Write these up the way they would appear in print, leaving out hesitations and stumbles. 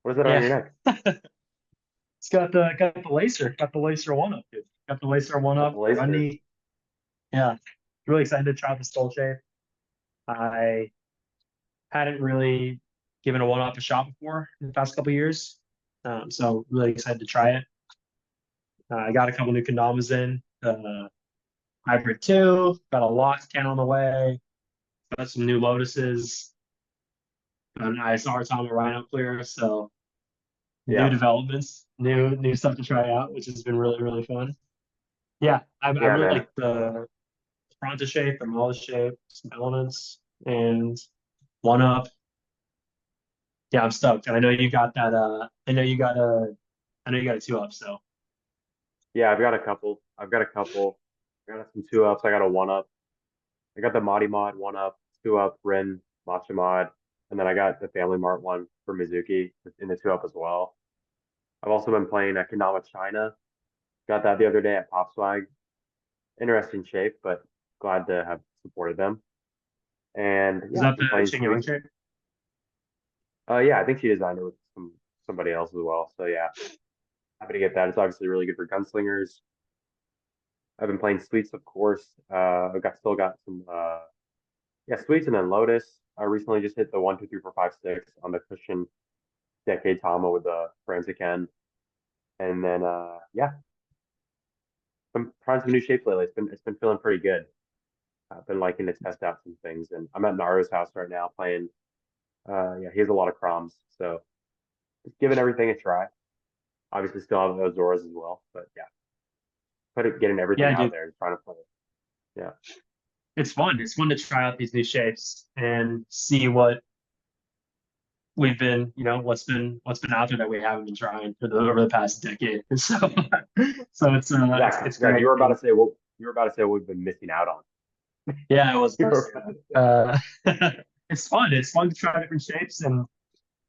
What is that on Yeah, your neck? it's got the lacer one up, dude. Got the lacer one That's up, a lacer. runny. Yeah, really excited to try the skull shape. I hadn't really given a one up a shot before in the past couple of years, so really excited to try it. I got a couple new Kendamas in, hybrid two, got a lock can on the way, got some new Lotuses, got an ISR Tama Rhino clear, so new Yeah. developments, new stuff to try out, which has been really fun. Yeah, I Yeah, really man. like the Fronta shape, the Mala shape, some elements, and one up. Yeah, I'm stoked. And I know you got that. I know you got a two up. So Yeah, I've got a couple. I got some two ups. I got a one up. I got the Madi Mod one up, two up, Rin, Matcha Mod, and then I got the Family Mart one for Mizuki in the two up as well. I've also been playing a Kendama China. Got that the other day at Pop Swag. Interesting shape, but glad to have supported them. And is yeah, that I've been the playing Ching Yang Sweets. shape? Yeah, I think she designed it with somebody else as well. So yeah, happy to get that. It's obviously really good for gunslingers. I've been playing Sweets, of course. I've still got some yeah, Sweets and then Lotus. I recently just hit the 1, 2, 3, 4, 5, 6 on the cushion Decade Tama with the forensic end. And then yeah, I'm trying some new shapes lately. It's been feeling pretty good. I've been liking to test out some things, and I'm at Naru's house right now playing. Yeah, he has a lot of Chroms, so just giving everything a try. Obviously, still have those Zoras as well, but yeah, getting everything Yeah, out dude, there and trying to play it. Yeah, it's fun. It's fun to try out these new shapes and see what we've been, what's been out there that we haven't been trying over the past decade. So, so Zach, it's Zach, great. And you were about to say what we've been missing out on. yeah, I was You gonna say were that. It's fun. It's fun to try different shapes and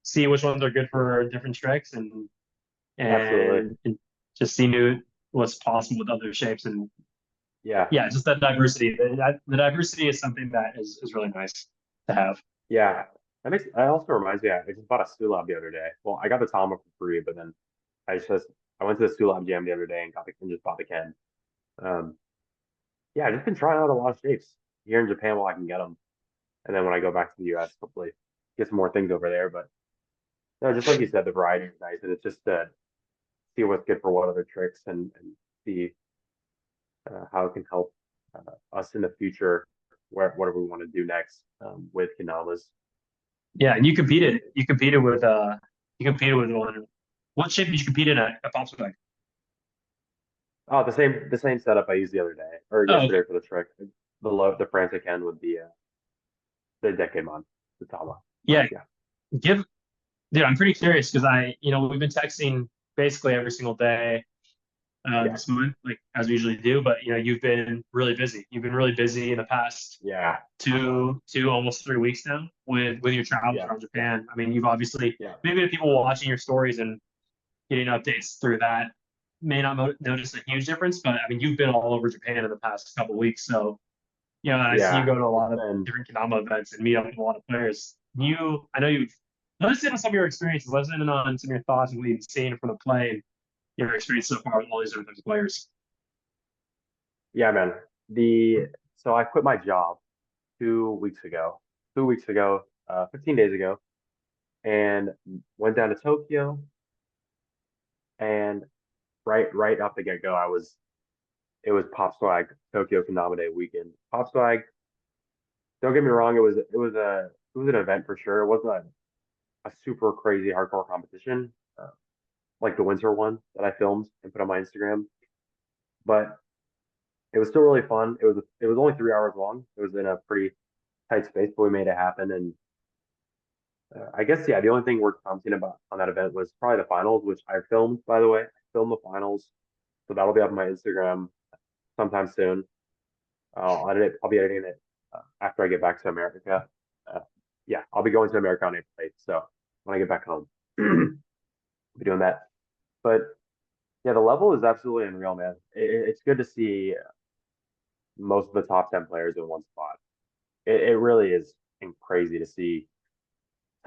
see which ones are good for different tricks absolutely. and just see new what's possible with other shapes and Yeah, yeah, just that diversity. The diversity is something that is really nice to have. yeah. That also reminds me. I just bought a Sulab the other day. Well, I got the Tama for free, but then I went to the Sulab Jam the other day and just bought the Ken. Um, yeah, I've just been trying out a lot of shapes here in Japan while I can get them, and then when I go back to the US, hopefully get some more things over there. But no, just like you said, the variety is nice, and it's just see what's good for what other tricks and see how it can help us in the future, whatever we want to do next with Kinamas. Yeah, and you competed with one. What shape did you compete in at Pop Swag? Oh, the same setup I used the other day or Oh, okay. yesterday for the trick. The frantic end with the decade mod, the Tama. Yeah, Yeah, give dude, I'm pretty curious because we've been texting basically every single day yeah, this month, like as we usually do. But you've been really busy. You've been really busy in the past yeah, two almost 3 weeks now with your travels yeah, around Japan. I mean, you've obviously yeah, maybe the people watching your stories and getting updates through that may not notice a huge difference, but I mean, you've been all over Japan in the past couple of weeks, so and I see you yeah. go to a It's lot of been different Kendama events and meet up with a lot of players. I know you've let us in on some of your experiences. Let us in on some of your thoughts and what you've seen from the play and your experience so far with all these different types of players. yeah, man. The so I quit my job 2 weeks ago. 2 weeks ago, 15 days ago, and went down to Tokyo. And right off the get go, it was Pop Swag Tokyo Konami weekend. Pop Swag, don't get me wrong, it was an event for sure. It wasn't a super crazy hardcore competition like the winter one that I filmed and put on my Instagram, but it was still really fun. It was only 3 hours long. It was in a pretty tight space, but we made it happen. And I guess yeah, the only thing worth commenting about on that event was probably the finals, which I filmed, by the way. I filmed the finals, so that'll be up on my Instagram sometime soon. I'll edit it. I'll be editing it after I get back to America. Uh, yeah, I'll be going to America on April 8th. So when I get back home, I'll be doing that. But yeah, the level is absolutely unreal, man. It's good to see most of the top 10 players in one spot. It really is crazy to see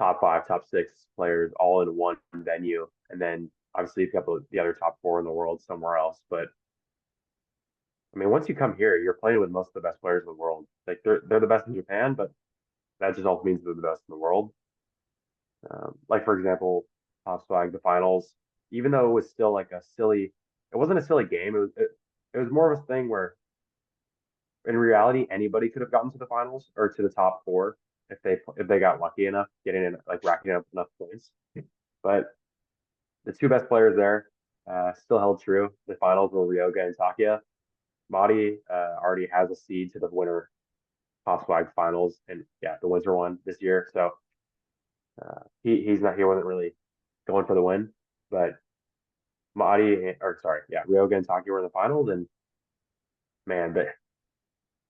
top five, top six players all in one venue, and then obviously you've got the other top four in the world somewhere else. But I mean, once you come here, you're playing with most of the best players in the world. Like they're the best in Japan, but that just also means they're the best in the world. Like for example, Top Swag, the finals, even though it was still like it wasn't a silly game. It was more of a thing where in reality anybody could have gotten to the finals or to the top four if they got lucky enough getting in like racking up enough points. But the two best players there still held true. The finals were Ryoga and Takuya. Madi already has a seed to the winner Top Swag finals, and yeah, the winter one this year. So he wasn't really going for the win, but Ryoga and Taki were in the finals, and man, but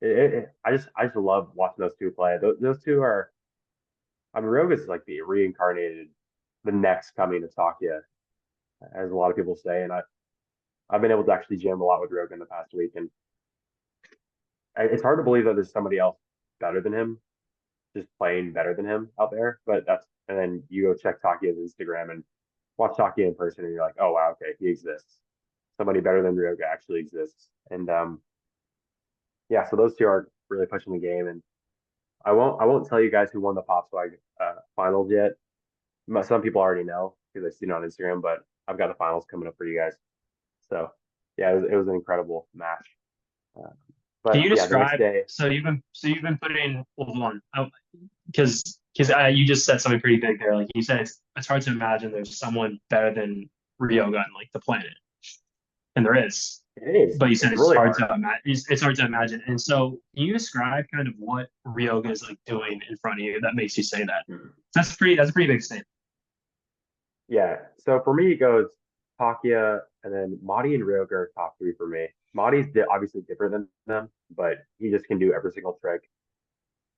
I just love watching those two play. Those two are, I mean, Ryoga's like the reincarnated, the next coming of Takuya, as a lot of people say, and I've been able to actually jam a lot with Ryoga in the past week, and it's hard to believe that there's somebody else better than him, just playing better than him out there. But and then you go check Takuya's Instagram and watch Takuya in person, and you're like, oh wow, okay, he exists. Somebody better than Ryoga actually exists, and yeah, so those two are really pushing the game, and I won't tell you guys who won the Pop Swag finals yet. Some people already know because I've seen it on Instagram, but I've got the finals coming up for you guys. So yeah, it was an incredible match. Uh, Can but you yeah, the next describe? day, So you've been putting. Well, hold on, because you just said something pretty big there. Like you said, it's hard to imagine there's someone better than Ryoga on like the planet, and there is. it is But you said it's it's really hard hard. to imagine. It's hard to imagine. And so, can you describe kind of what Ryoga is like doing in front of you that makes you say that? Mhm. That's a pretty big statement. Yeah, so for me, it goes Takuya and then Madi and Ryoga are top three for me. Obviously different than them, but he just can do every single trick,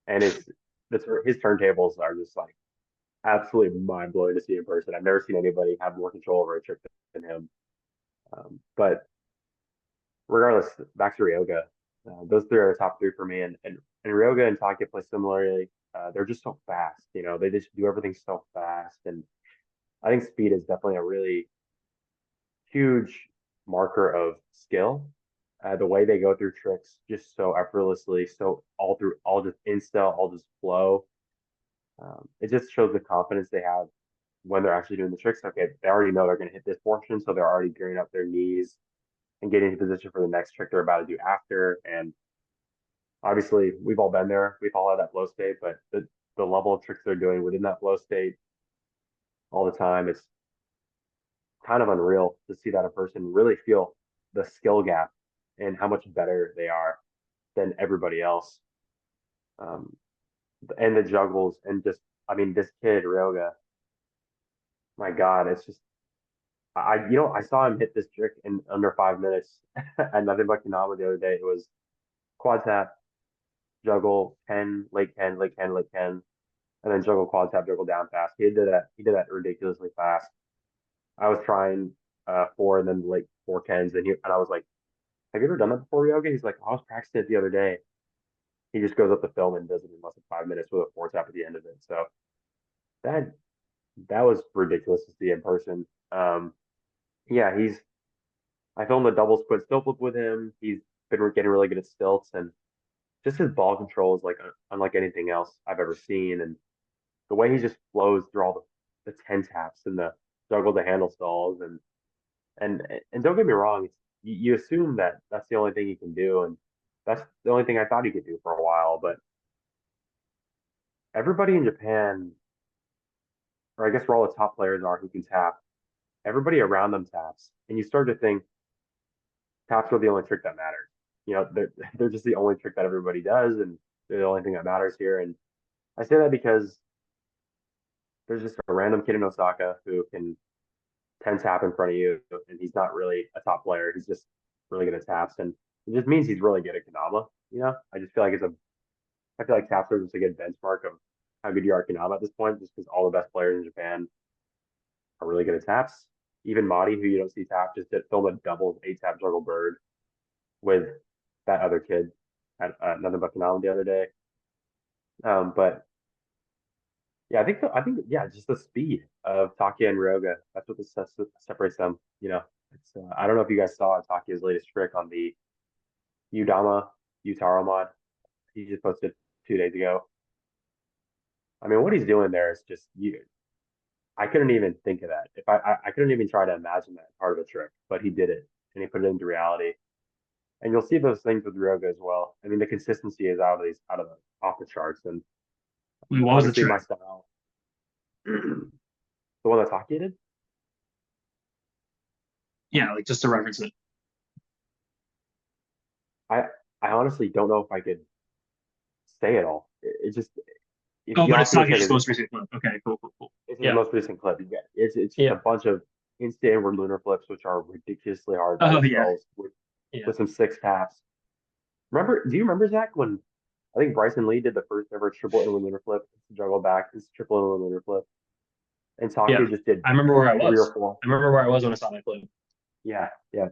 and his turntables are just like absolutely mind blowing to see in person. I've never seen anybody have more control over a trick than him. But regardless, back to Ryoga. Those three are the top three for me, and Ryoga and Takuya play similarly. They're just so fast, you know. They just do everything so fast, and I think speed is definitely a really huge marker of skill. The way they go through tricks just so effortlessly, so all just insta, all just flow. It just shows the confidence they have when they're actually doing the tricks. Okay, they already know they're going to hit this portion, so they're already gearing up their knees and getting into position for the next trick they're about to do after. And obviously, we've all been there. We've all had that flow state, but the level of tricks they're doing within that flow state all the time, it's kind of unreal to see that in person, really feel the skill gap and how much better they are than everybody else. Um, and the juggles and just, I mean, this kid, Ryoga, my God, it's just, I saw him hit this trick in under 5 minutes at nothing but Kendama the other day. It was quad tap, juggle, 10, late 10, late 10, late 10, and then juggle, quad tap, juggle down fast. He did that ridiculously fast. I was trying four and then late four Kens, and I was like, have you ever done that before, Ryoga? He's like, I was practicing it the other day. He just goes up the film and does it in less than 5 minutes with a four tap at the end of it. So that that was ridiculous to see in person. Yeah, I filmed a double split stilt flip with him. He's been getting really good at stilts, and just his ball control is like unlike anything else I've ever seen. And the way he just flows through all the 10 taps and the juggle to handle stalls and and don't get me wrong, you assume that that's the only thing he can do, and that's the only thing I thought he could do for a while. But everybody in Japan, or I guess where all the top players are who can tap, everybody around them taps, and you start to think taps are the only trick that matters. You know, they're just the only trick that everybody does, and they're the only thing that matters here. And I say that because there's just a random kid in Osaka who can 10 tap in front of you, and he's not really a top player. He's just really good at taps, and it just means he's really good at Kendama. You know, I feel like taps are just a good benchmark of how good you are at Kendama at this point, just because all the best players in Japan are really good at taps. Even Madi, who you don't see tap, just did film a double eight tap juggle bird with that other kid at nothing but Kendama the other day. But Yeah, yeah, just the speed of Takuya and Ryoga. That's what separates them. It's I don't know if you guys saw Takuya's latest trick on the Udama Utaro mod. He just posted 2 days ago. I mean, what he's doing there is just you. I couldn't even think of that. If I couldn't even try to imagine that part of a trick, but he did it and he put it into reality. And you'll see those things with Ryoga as well. I mean, the consistency is out of the off the charts. And I mean, what was the obviously my trick? style, the one that Takuya did. Yeah, like just to reference it. I I honestly don't know if I could say it all. It just if Oh, you but it's ask me to not say just it, most recent clip. Okay, cool, cool, cool. it's his Yeah, most recent clip. You get it's just a yeah. bunch of instant inward lunar flips, which are ridiculously hard by Oh, yeah, themselves yeah, with some six taps. Do you remember Zach when I think Bryson Lee did the first ever triple inward lunar flip, juggle back, this triple inward lunar flip, and yeah. Taki just did I remember where I three or was. four. I remember where I was when I saw that clip. Yeah, yeah,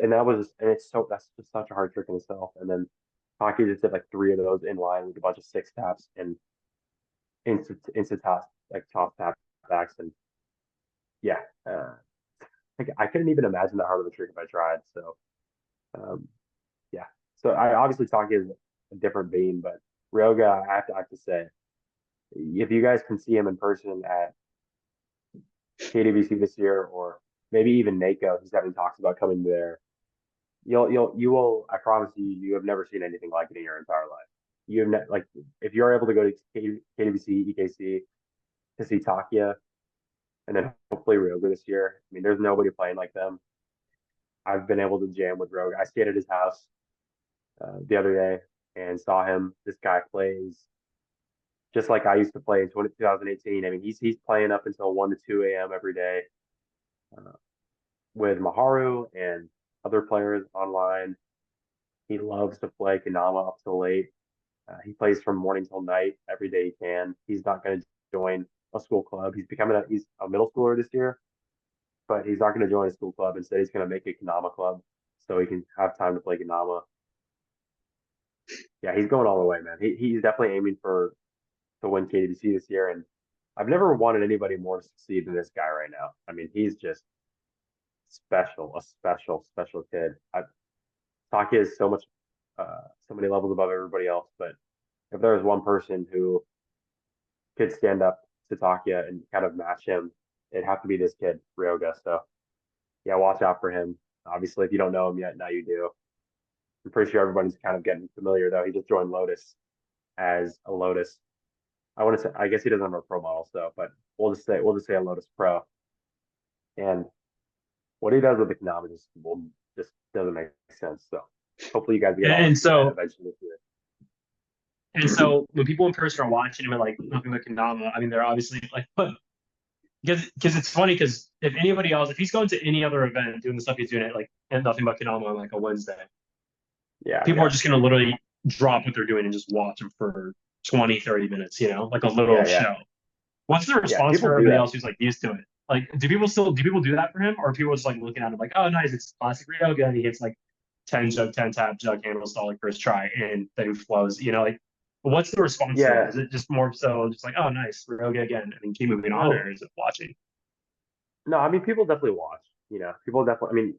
and that's just such a hard trick in itself. And then Taki just did like three of those in line with a bunch of six taps and instant top like top tap backs and yeah, I couldn't even imagine that hard of a trick if I tried. So um, yeah, so I obviously Taki is a different beam, but Ryoga, I have to say, if you guys can see him in person at KDBC this year, or maybe even NACO, he's having talks about coming there. You will. I promise you, you have never seen anything like it in your entire life. Like if you're able to go to KDBC, EKC to see Takia, and then hopefully Ryoga this year. I mean, there's nobody playing like them. I've been able to jam with Ryoga. I stayed at his house the other day and saw him. This guy plays just like I used to play in 2018. I mean, he's playing up until 1 to 2 a.m. every day uh, with Maharu and other players online. He loves to play Kendama up till late. He plays from morning till night every day he can. He's not going to join a school club. He's a middle schooler this year, but he's not going to join a school club. Instead, he's going to make a Kendama club so he can have time to play Kendama. Yeah, he's going all the way, man. He's definitely aiming for to win KDBC this year, and I've never wanted anybody more to succeed than this guy right now. I mean, he's just a special kid. Taki is so many levels above everybody else, but if there was one person who could stand up to Takia and kind of match him, it'd have to be this kid, Ryoga. So yeah, watch out for him. Obviously, if you don't know him yet, now you do. I'm pretty sure everybody's kind of getting familiar though. He just joined Lotus as a Lotus. I want to say, I guess he doesn't have a pro model, so but we'll just say a Lotus Pro. And what he does with the Konami just doesn't make sense. So hopefully you guys get all to And see that so, eventually this and year. so, when people in person are watching him and like nothing but Kendama, I mean, they're obviously like, because it's funny because if anybody else, if he's going to any other event doing the stuff he's doing at like and nothing but Kendama on like a Wednesday, Yeah, people are yeah, just gonna literally drop what they're doing and just watch him for 20, 30 minutes, like a yeah, little yeah, show. What's the yeah. response People for do everybody that. else who's like used to it? Like, do people do that for him, or are people just like looking at him like, oh, nice, it's classic Ryoga, and he hits like 10 tap jug handle stall like first try, and then flows. Like, what's the response to that? Yeah, Is it just more so just like, oh, nice Ryoga again, and then keep moving on, or no, is it watching? no. I mean, people definitely watch. People definitely. I mean,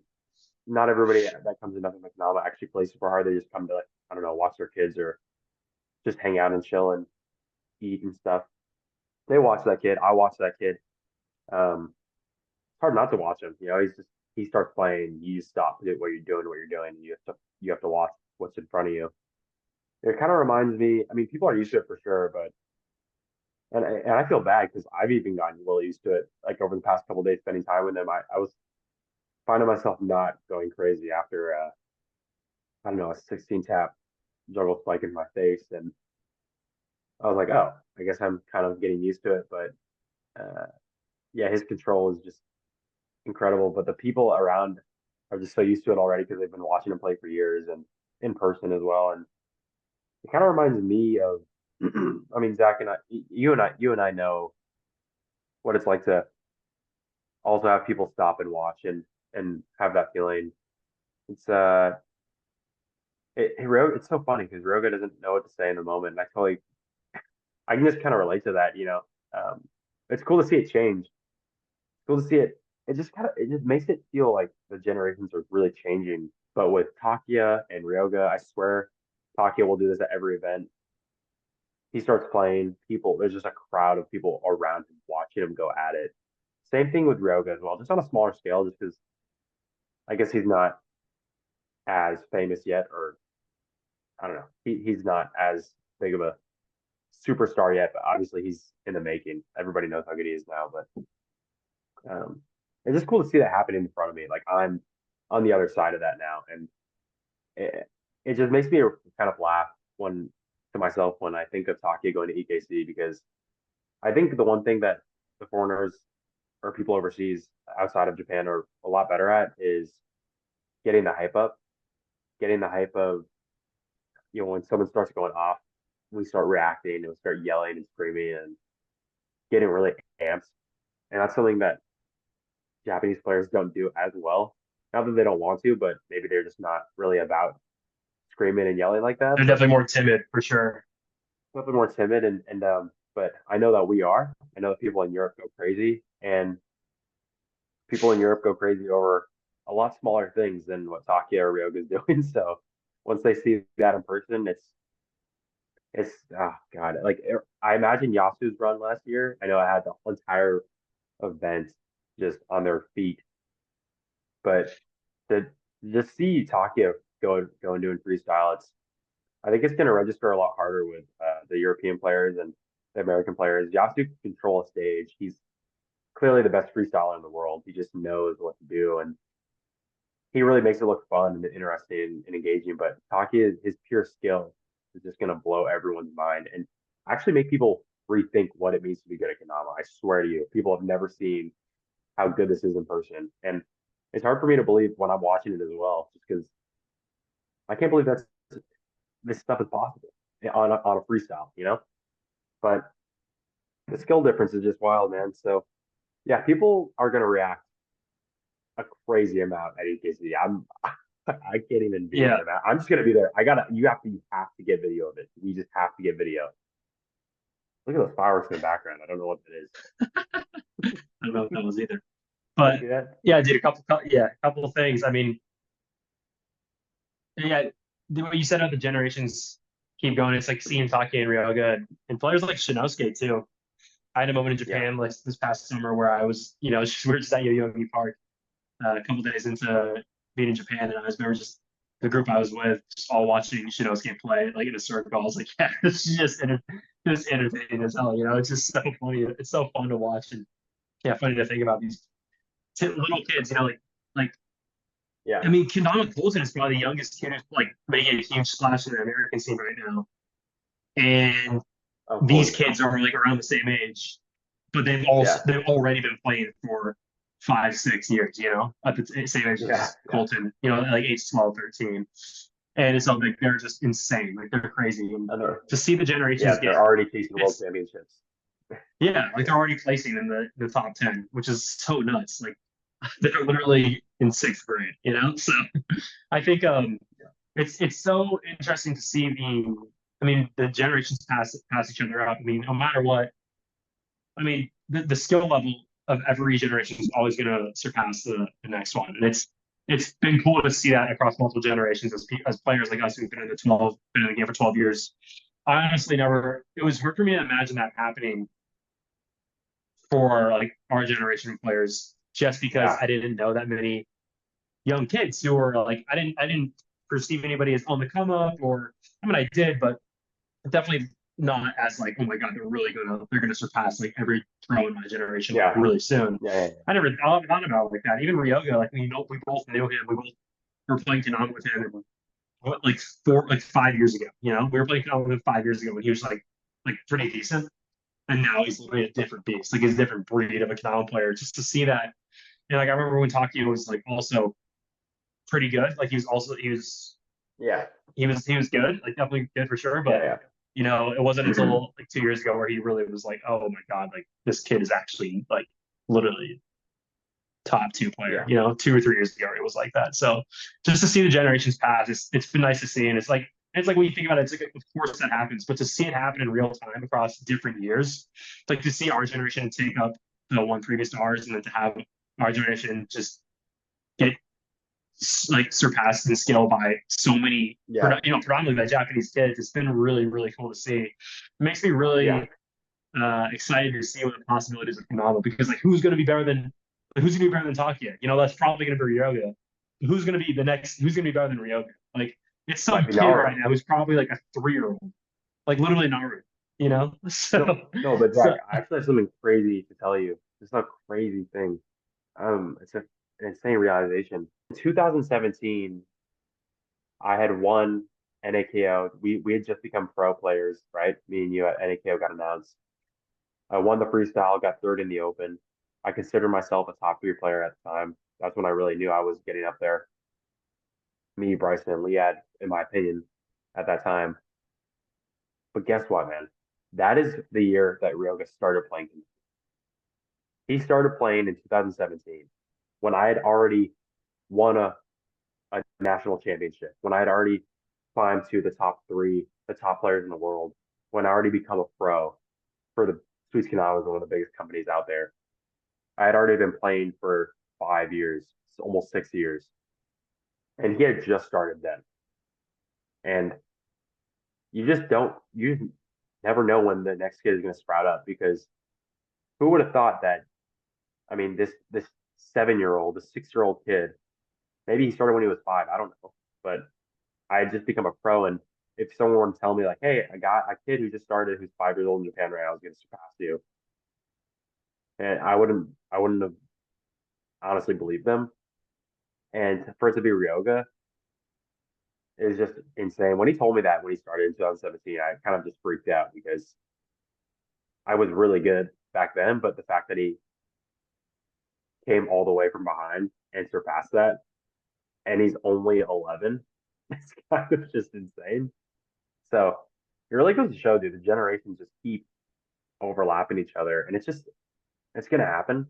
not everybody that comes to nothing but Konami actually plays super hard. They just come to like I don't know, watch their kids or just hang out and chill and eat and stuff. They watch that kid. I watch that kid. It's hard not to watch him. He starts playing. You stop what you're doing. You have to watch what's in front of you. It kind of reminds me. I mean, people are used to it for sure, but and I feel bad because I've even gotten really used to it. Like over the past couple of days spending time with them, I was finding myself not going crazy after I don't know, a 16 tap juggle spike in my face, and I was like, oh, I guess I'm kind of getting used to it. But uh, yeah, his control is just incredible. But the people around are just so used to it already because they've been watching him play for years and in person as well. And it kind of reminds me of, I mean, Zach and you and I know what it's like to also have people stop and watch and have that feeling. It's it's so funny because Roga doesn't know what to say in the moment. And I can just kind of relate to that. Um, it's cool to see it change. Cool to see it. It just makes it feel like the generations are really changing. But with Takuya and Ryoga, I swear Takuya will do this at every event. He starts playing, people, there's just a crowd of people around him watching him go at it. Same thing with Ryoga as well, just on a smaller scale, just because I guess he's not as famous yet, or I don't know, he's not as big of a superstar yet, but obviously he's in the making. Everybody knows how good he is now, but it's just cool to see that happening in front of me. Like I'm on the other side of that now, and it, it just makes me kind of laugh when to myself when I think of Taki going to EKC because I think the one thing that the foreigners or people overseas outside of Japan are a lot better at is getting the hype up, getting the hype of, when someone starts going off, we start reacting and we start yelling and screaming and getting really amped. And that's something that Japanese players don't do as well. Not that they don't want to, but maybe they're just not really about screaming and yelling like that. They're But definitely more timid for sure. a little bit more timid and but I know that we are. I know that people in Europe go crazy and people in Europe go crazy over a lot smaller things than what Takia or Ryoga is doing. So once they see that in person, it's oh god, like I imagine Yasu's run last year. I know I had the whole entire event just on their feet, but to just see Takia going doing freestyle, I think it's going to register a lot harder with the European players and the American players. Yasu can control a stage. He's clearly the best freestyler in the world. He just knows what to do, and he really makes it look fun and interesting and engaging. But Taki, his pure skill is just going to blow everyone's mind and actually make people rethink what it means to be good at Kendama. I swear to you, people have never seen how good this is in person, and it's hard for me to believe when I'm watching it as well, just because I can't believe this stuff is possible on a freestyle. But the skill difference is just wild, man. So yeah, people are going to react a crazy amount at EKC. I can't even be Yeah, there, man. I'm just gonna be there. You have to get video of it. We just have to get video. Look at those fireworks in the background. I don't know what that is. I don't know what that was either. You But see that? yeah, dude, a couple of things. I mean, yeah, what you said about the generations keep going. It's like seeing Take and Ryoga and players like Shinosuke too. I had a moment in Yeah. Japan like this past summer where I was, we were just at Yoyogi Park a couple days into being in Japan, and I was remember just the group I was with, just all watching Shinosuke play like in a circle. I was like, yeah, it's just entertaining as hell. It's just so funny. It's so fun to watch, and yeah, funny to think about these little kids. Like I Yeah. mean, Kendama Colton is probably the youngest kid who's like making a huge splash in the American scene right now, and Of these course. kids are like around the same age, but Yeah. they've already been playing for 5, 6 years, at the same age Yeah. as Yeah. Colton, like age 12, 13. And it's so like they're just insane, like they're crazy. And And to see the generations yeah, get they're already chasing world it's championships. yeah, like they're already placing in the top 10, which is so nuts. Like they're literally in sixth grade. So I think it's so interesting to see I mean the generations pass each other up. I mean, no matter what, I mean, the skill level of every generation is always going to surpass the next one, and it's been cool to see that across multiple generations as players like us who've been in the game for 12 years. I honestly never. It was hard for me to imagine that happening for like our generation of players, just because Yeah. I didn't know that many young kids who were like I didn't perceive anybody as on the come up, or I mean I did, but definitely not as like, oh my god, they're gonna surpass like every pro in my generation like Yeah. really soon. Yeah. Yeah. I never thought about it like that. Even Ryoga, like we both knew him. We both were playing Konami with him like 5 years ago. We were playing Konami with him 5 years ago when he was like pretty decent. And now he's literally a different beast. Like he's a different breed of a Konami player. Just to see that. And like I remember when Taki was like also pretty good. Like Yeah. he was good, like definitely good for sure. Yeah. But Yeah. it wasn't until like 2 years ago where he really was like, oh my god, like this kid is actually like literally top two player. Yeah. 2 or 3 years ago it was like that. So just to see the generations pass, it's been nice to see, and it's like And it's like when you think about it, it's like of course that happens, but to see it happen in real time across different years, like to see our generation take up the one previous to ours, and then to have our generation just get like surpassed in scale by so many, Yeah, predominantly by Japanese kids. It's been really, really cool to see. It makes me yeah. really excited to see what the possibilities of Kendama because like who's going to be better than who's going to be better than Takuya? That's probably going to be Ryoga. Who's going to be the next? Who's going to be better than Ryoga? Like it's Might some be kid Naru. right now who's probably like a 3-year-old, like literally Naru. No, So no, but Zach, so I actually have something crazy to tell you. It's not a crazy thing. It's an insane realization. In 2017, I had won NAKO. We had just become pro players, right? Me and you at NAKO got announced. I won the freestyle, got third in the open. I consider myself a top three player at the time. That's when I really knew I was getting up there. Me, Bryson, and Liad, in my opinion, at that time. But guess what, man? That is the year that Ryoga started playing. He started playing in 2017 when I had already won a national championship, when I had already climbed to the top three, the top players in the world, when I already become a pro for the Sweets Canal was one of the biggest companies out there. I had already been playing for 5 years, almost 6 years, and he had just started then. And you just don't, you never know when the next kid is going to sprout up because who would have thought that? I mean, this 7 year old, this 6 year old kid, maybe he started when he was five. I don't know, but I had just become a pro, and if someone were to tell me like, "Hey, I got a kid who just started, who's 5 years old in Japan right now, is going to surpass you," and I wouldn't have honestly believed them. And for it to be Ryoga is just insane. When he told me that when he started in 2017, I kind of just freaked out because I was really good back then, but the fact that he came all the way from behind and surpassed that, and he's only 11, it's kind of just insane. So it really goes to show, dude, the generations just keep overlapping each other, and it's gonna happen.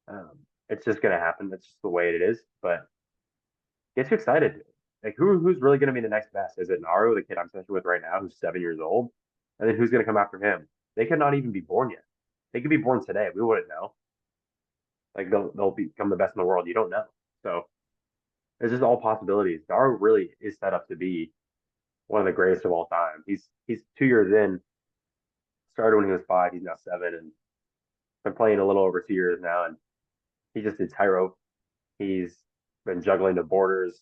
Um, it's just gonna happen. That's just the way it is. But gets you excited. Like who's really gonna be the next best? Is it Naru, the kid I'm session with right now, who's 7 years old? And then who's gonna come after him? They could not even be born yet. They could be born today. We wouldn't know. Like they'll become the best in the world. You don't know. So it's just all possibilities. Naru really is set up to be one of the greatest of all time. He's 2 years in, started when he was five, he's now seven, and been playing a little over 2 years now, and he just did tightrope. He's been juggling the borders.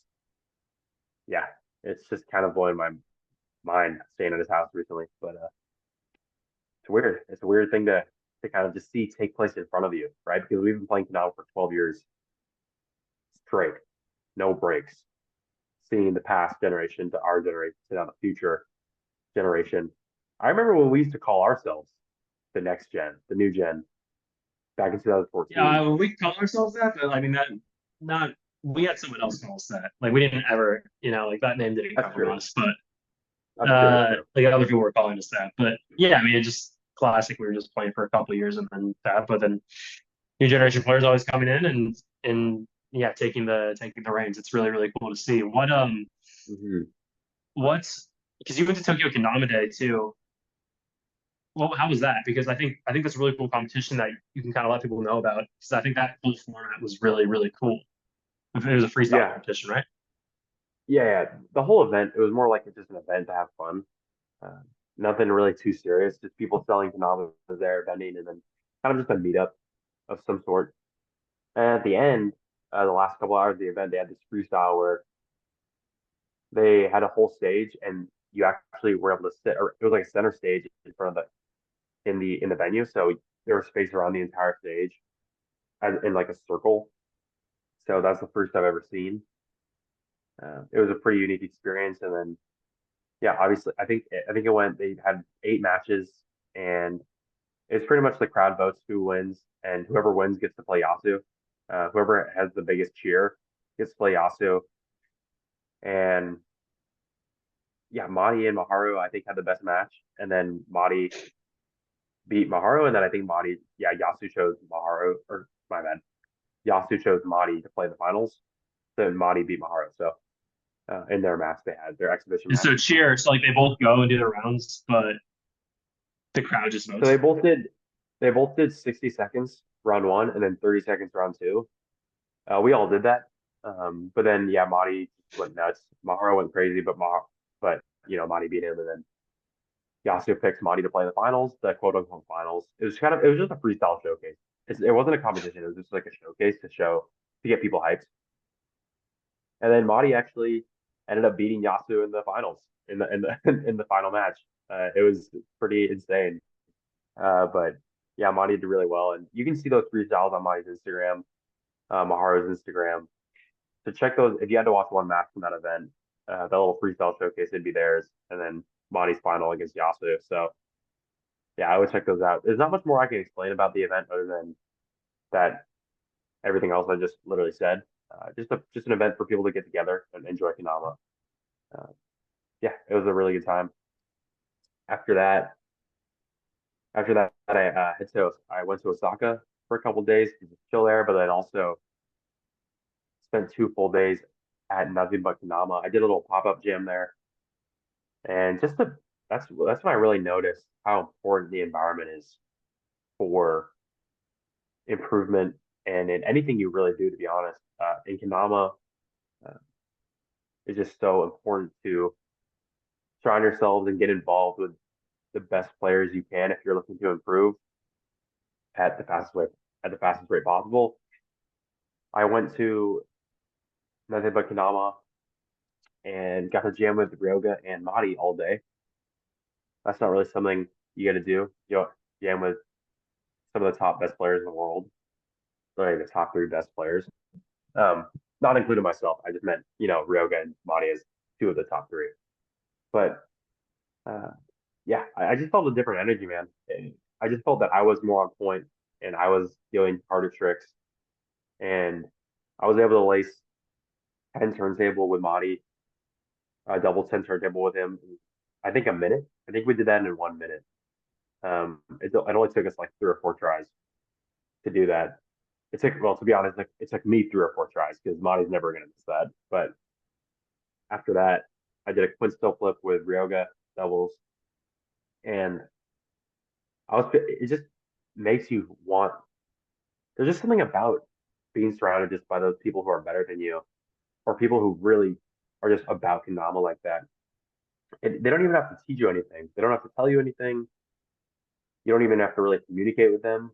Yeah, it's just kind of blowing my mind staying at his house recently. But it's weird. It's a weird thing to kind of just see take place in front of you, right? Because we've been playing Canal for 12 years straight, no breaks. Seeing the past generation to our generation to now the future generation. I remember when we used to call ourselves the next gen, the new gen, back in 2014. yeah, we call ourselves that, but I mean that not we had someone else call us that. Like we didn't ever, like that name didn't come That's from true. us, but That's true. That's true. like other people were calling us that. But yeah, I mean it's just classic. We were just playing for a couple of years and then that, but then new generation players always coming in and yeah, taking the reins. It's really, really cool to see. Hmm. What's because you went to Tokyo Kendama Day too. Well, how was that? Because I think that's a really cool competition that you can kind of let people know about. Because I think that whole format was really, really cool. It was a freestyle Yeah. competition, right? Yeah. Yeah. The whole event, it was more like it's just an event to have fun. Uh, Nothing really too serious. Just people selling Konami was there, vending, and then kind of just a meetup of some sort. And at the end, the last couple hours of the event, they had this freestyle where they had a whole stage, and you actually were able to sit, or it was like a center stage in front of the venue. So there was space around the entire stage, as in like a circle. So that's the first I've ever seen. It was a pretty unique experience, and then yeah, obviously, I think it went. They had 8 matches, and it's pretty much the crowd votes who wins, and whoever wins gets to play Yasu. Whoever has the biggest cheer gets to play Yasu. And yeah, Madi and Maharu, I think, had the best match. And then Madi beat Maharu. And then I think Madi, yeah, Yasu chose Maharu, or my bad. Yasu chose Madi to play the finals. Then Madi beat Maharu. So in their match they had, their exhibition And match. so cheer. So like they both go and do their rounds, but the crowd just So votes. they both did 60 seconds round one and then 30 seconds round two. We all did that. But then yeah, Marty went nuts. Mahara went crazy, but you know, Marty beat him, and then Yasuo picked Marty to play in the finals, the quote unquote finals. It was just a freestyle showcase. It wasn't a competition. It was just like a showcase to get people hyped. And then Marty actually ended up beating Yasu in the finals in the final match. It was pretty insane. But yeah, Marty did really well, and you can see those freestyles on Marty's Instagram, Maharu's Instagram. So check those if you had to watch one match from that event. That little freestyle showcase, it'd be theirs, and then Marty's final against Yasu. So yeah, I would check those out. There's not much more I can explain about the event other than that everything else I just literally said. Just an event for people to get together and enjoy Kendama. Uh, yeah, it was a really good time. After that, I went to Osaka for a couple of days to just chill there, but then also spent 2 full days at nothing but Kendama. I did a little pop-up gym there, and that's when I really noticed how important the environment is for improvement and in anything you really do, to be honest. In Kendama, uh, it's just so important to surround yourselves and get involved with the best players you can if you're looking to improve at the fastest way at the fastest rate possible. I went to nothing but Kendama and got to jam with Ryoga and Madi all day. That's not really something you got to do. You know, jam with some of the top best players in the world, like the top three best players. Um, Not including myself. I just meant, you know, Ryoga and Madi as two of the top three. But uh, yeah, I just felt a different energy, man. I just felt that I was more on point and I was doing harder tricks, and I was able to lace 10 turntable with Madi, double 10 turntable with him. I think a minute. I think we did that in 1 minute. It only took us like 3 or 4 tries to do that. It took, well, to be honest, like it took me 3 or 4 tries because Madi's never gonna miss that. But after that, I did a quint still flip with Ryoga doubles, and it just makes you want. There's just something about being surrounded just by those people who are better than you, or people who really are just about Kendama like that. They don't even have to teach you anything. They don't have to tell you anything. You don't even have to really communicate with them.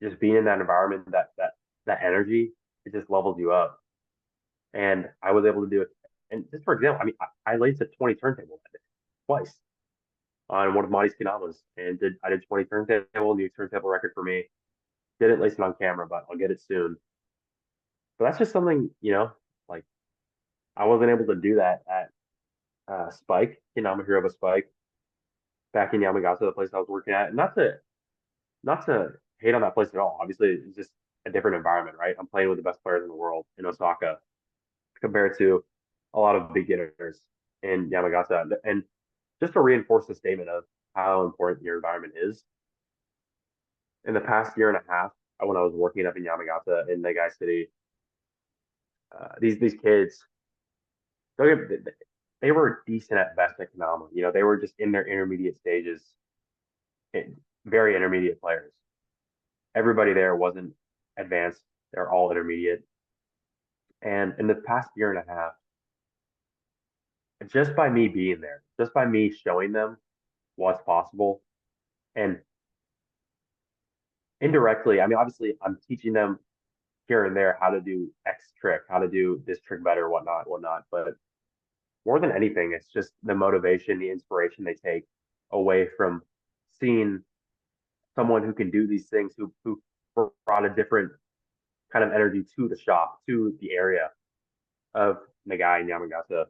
Just being in that environment, that energy, it just levels you up. And I was able to do it. And just for example, I mean, I laced a 20 turntable that day, twice on one of Monty's Kenamas, and I did 20 turntable, new turntable record for me. Didn't lace it on camera, but I'll get it soon. But that's just something, you know, like I wasn't able to do that at Spike, Kenama Hiroba Spike, back in Yamagata, the place I was working at. Not to hate on that place at all. Obviously, it's just a different environment, right? I'm playing with the best players in the world in Osaka compared to a lot of beginners in Yamagata. And just to reinforce the statement of how important your environment is, in the past year and a half, when I was working up in Yamagata in Negai City, these kids, they were decent at best at Konami. You know, they were just in their intermediate stages, very intermediate players. Everybody there wasn't advanced; they're all intermediate. And in the past year and a half, just by me being there, just by me showing them what's possible, and indirectly, I mean, obviously, I'm teaching them here and there how to do X trick, how to do this trick better, whatnot, whatnot. But more than anything, it's just the motivation, the inspiration they take away from seeing someone who can do these things, who brought a different kind of energy to the shop, to the area of Nagai and Yamagata.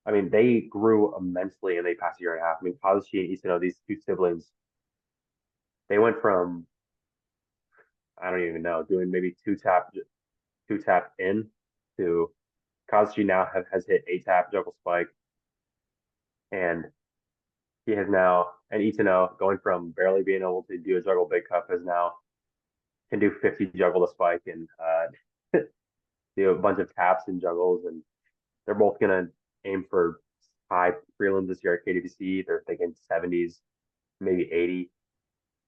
I mean, they grew immensely in the past year and a half. I mean, Kazushi and Isano, these two siblings, they went from, I don't even know, doing maybe two tap in to Kazushi now has hit 8 tap juggle spike, and he has now, and Itano going from barely being able to do a juggle big cup has now can do 50 juggle to spike and do a bunch of taps and juggles, and They're both gonna aim for high prelims this year at KDVC. They're thinking 70s, maybe 80.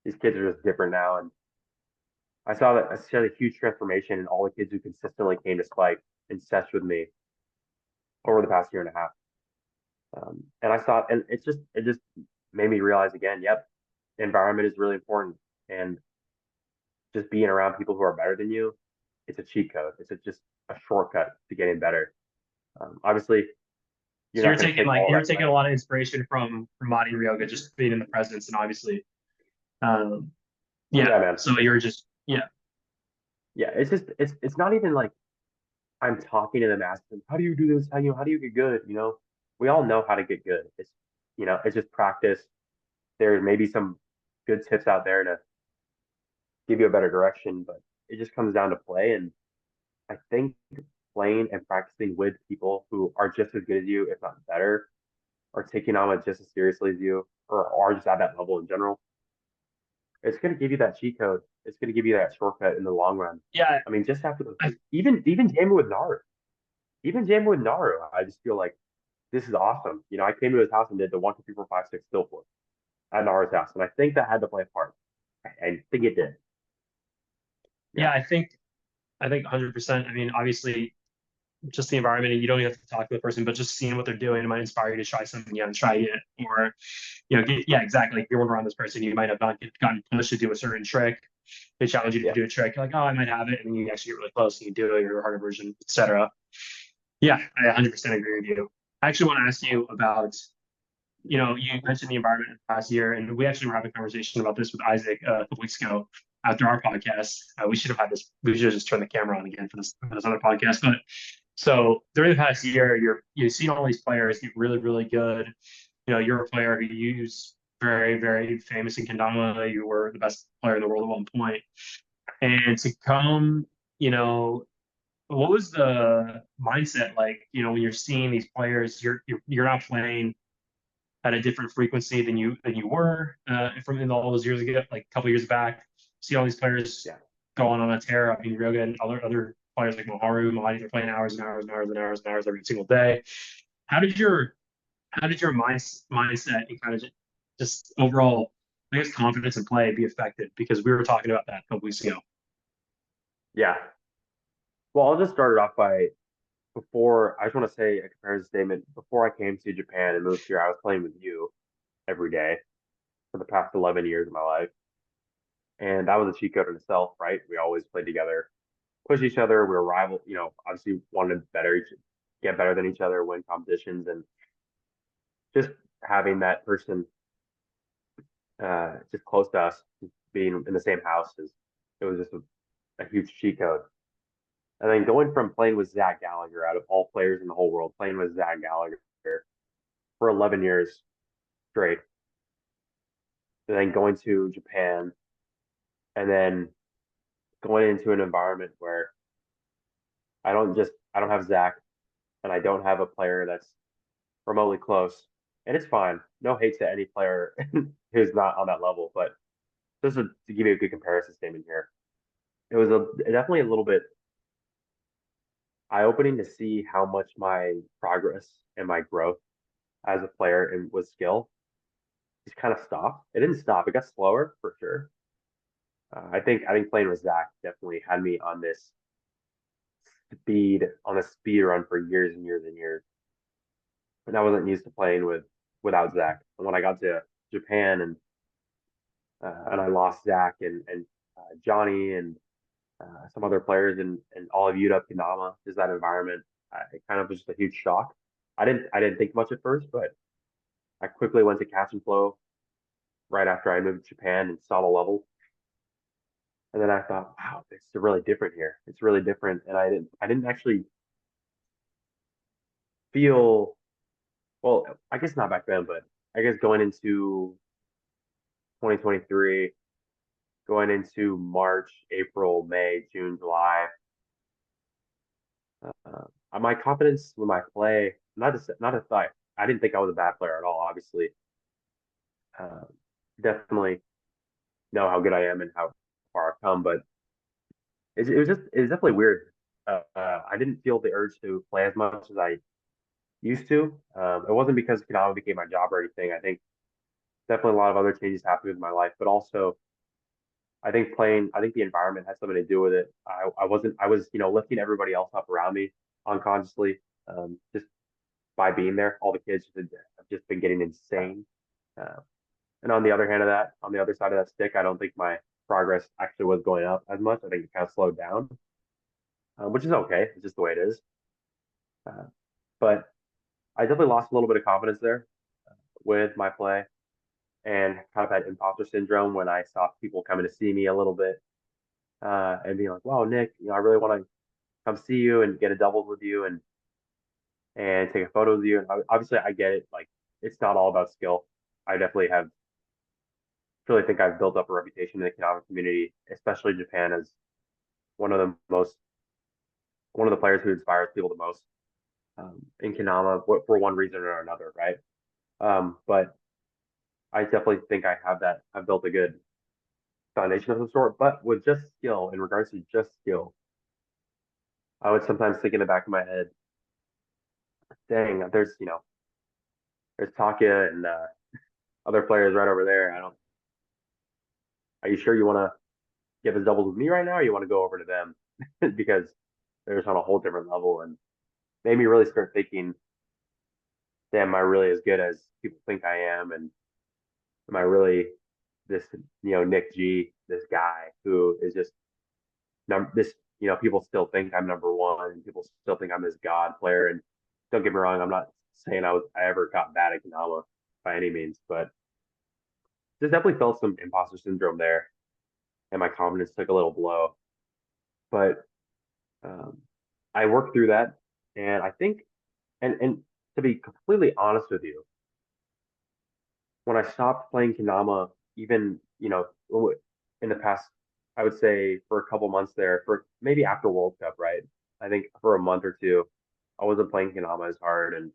These kids are just different now, and I saw a huge transformation in all the kids who consistently came to Spike and sesh with me over the past year and a half. And I saw, and it just made me realize again, yep, environment is really important, and just being around people who are better than you, it's a cheat code. Just a shortcut to getting better. Obviously, you're So not going to take all you're that taking a credit. lot of inspiration from Madi and Ryoga just being in the presence and obviously um Oh yeah. yeah, man. So you're just yeah. Yeah, it's not even like I'm talking to them, asking them, how do you do this? How do you get good? We all know how to get good. It's just practice. There may be some good tips out there to give you a better direction, but it just comes down to play. And I think playing and practicing with people who are just as good as you, if not better, are taking on it just as seriously as you, or are just at that level in general, it's going to give you that cheat code. It's going to give you that shortcut in the long run. Yeah, I mean, just after I even jamming with Naru, I just feel like this is awesome. I came to his house and did the 1, 2, 3, 4, 5, 6 still flip at Naru's house, and I think that had to play a part. I think it did. yeah, Yeah, I think 100%. I mean, obviously just the environment and you don't even have to talk to the person, but just seeing what they're doing might inspire you to try something you haven't tried yet. Or, yeah, exactly. If you're working around this person, you might have not gotten pushed to do a certain trick. They challenge you to yeah, do a trick. You're like, oh, I might have it. And then you actually get really close and you do it, your harder version, etc. Yeah, I 100% agree with you. I actually want to ask you about, you mentioned the environment in the past year, and we actually were having a conversation about this with Isaac a couple weeks ago after our podcast. We should have had this. We should have just turned the camera on again for this other podcast. But so during the past year, you've seen all these players get really, really good. You're a player who used very, very famous in Kendama. You were the best player in the world at one point. And to come, you know, what was the mindset like? When you're seeing these players, you're not playing at a different frequency than you were from in all those years ago, like a couple years back. See all these players yeah, going on a tear. I mean, Ryoga and other players like Mahadi, they're playing hours and hours and hours and hours and hours every single day. How did your mindset and kind of just overall, I guess, confidence in play be affected? Because we were talking about that a couple weeks ago. yeah. Well, I'll just start it off by before. I just want to say a comparison statement. Before I came to Japan and moved here, I was playing with you every day for the past 11 years of my life, and that was a cheat code in itself, right? We always played together, push each other. We were rival. Obviously wanted to get better than each other, win competitions, and just having that person just close to us, being in the same house, it was just a huge cheat code. And then going from playing with Zack Gallagher, out of all players in the whole world, playing with Zack Gallagher for 11 years straight, and then going to Japan, and then going into an environment where I don't have Zack, and I don't have a player that's remotely close, and it's fine. No hate to any player who's not on that level, but just to give you a good comparison statement here, it was definitely a little bit eye-opening to see how much my progress and my growth as a player and with skill just kind of stopped. It didn't stop. It got slower for sure. I think playing with Zack definitely had me on a speed run for years and years and years. And I wasn't used to playing without Zack. And when I got to Japan and I lost Zack and Johnny and some other players and all of UW Kendama, just that environment, it kind of was just a huge shock. I didn't think much at first, but I quickly went to catch and flow right after I moved to Japan and saw the level. And then I thought, wow, it's really different here. It's really different. And I didn't actually feel, well, I guess not back then, but I guess going into 2023, going into March, April, May, June, July, my confidence with my play, not a thought. I didn't think I was a bad player at all, obviously. Uh, Definitely know how good I am and how far I've come, but it was definitely weird. I didn't feel the urge to play as much as I used to. It wasn't because Kendama became my job or anything. I think definitely a lot of other changes happened in my life, but also I think the environment has something to do with it. I was, lifting everybody else up around me unconsciously, just by being there. All the kids have just been getting insane. Uh, and on the other hand of that, on the other side of that stick, I don't think my progress actually was going up as much. I think it kind of slowed down, which is okay. It's just the way it is. Uh, but I definitely lost a little bit of confidence there with my play and kind of had imposter syndrome when I saw people coming to see me a little bit and being like, "Wow, Nick, I really want to come see you and get a doubles with you and take a photo with you." And obviously, I get it. Like, it's not all about skill. I definitely have really think I've built up a reputation in the Kendama community, especially Japan, as one of the most one of the players who inspires people the most in Kendama for one reason or another, right? But I definitely think I have that. I've built a good foundation of some sort. But with just skill, in regards to just skill, I would sometimes think in the back of my head, "Dang, there's Takuya and other players right over there. I don't. Are you sure you want to get the doubles with me right now, or you want to go over to them because they're just on a whole different level?" And made me really start thinking, "Damn, am I really as good as people think I am? And am I really this, Nick G, this guy who is just this, people still think I'm number one, and people still think I'm this god player." And don't get me wrong, I'm not saying I ever got bad at Kendama by any means, but just definitely felt some imposter syndrome there, and my confidence took a little blow. But um, I worked through that, and I think, and to be completely honest with you, when I stopped playing Kendama, even in the past, I would say for a couple months there, for maybe after World Cup, right? I think for a month or two, I wasn't playing Kendama as hard, and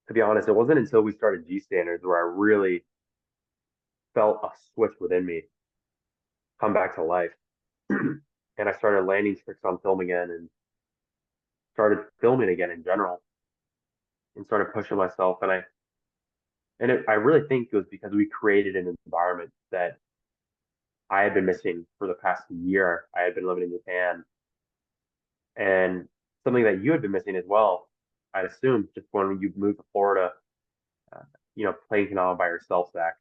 to be honest, it wasn't until we started G standards where I really felt a switch within me come back to life, and I started landing tricks on film again, and started filming again in general, and started pushing myself, I really think it was because we created an environment that I had been missing for the past year. I had been living in Japan, and something that you had been missing as well. I'd assume just when you moved to Florida, uh, playing Kendama by yourself, Zach.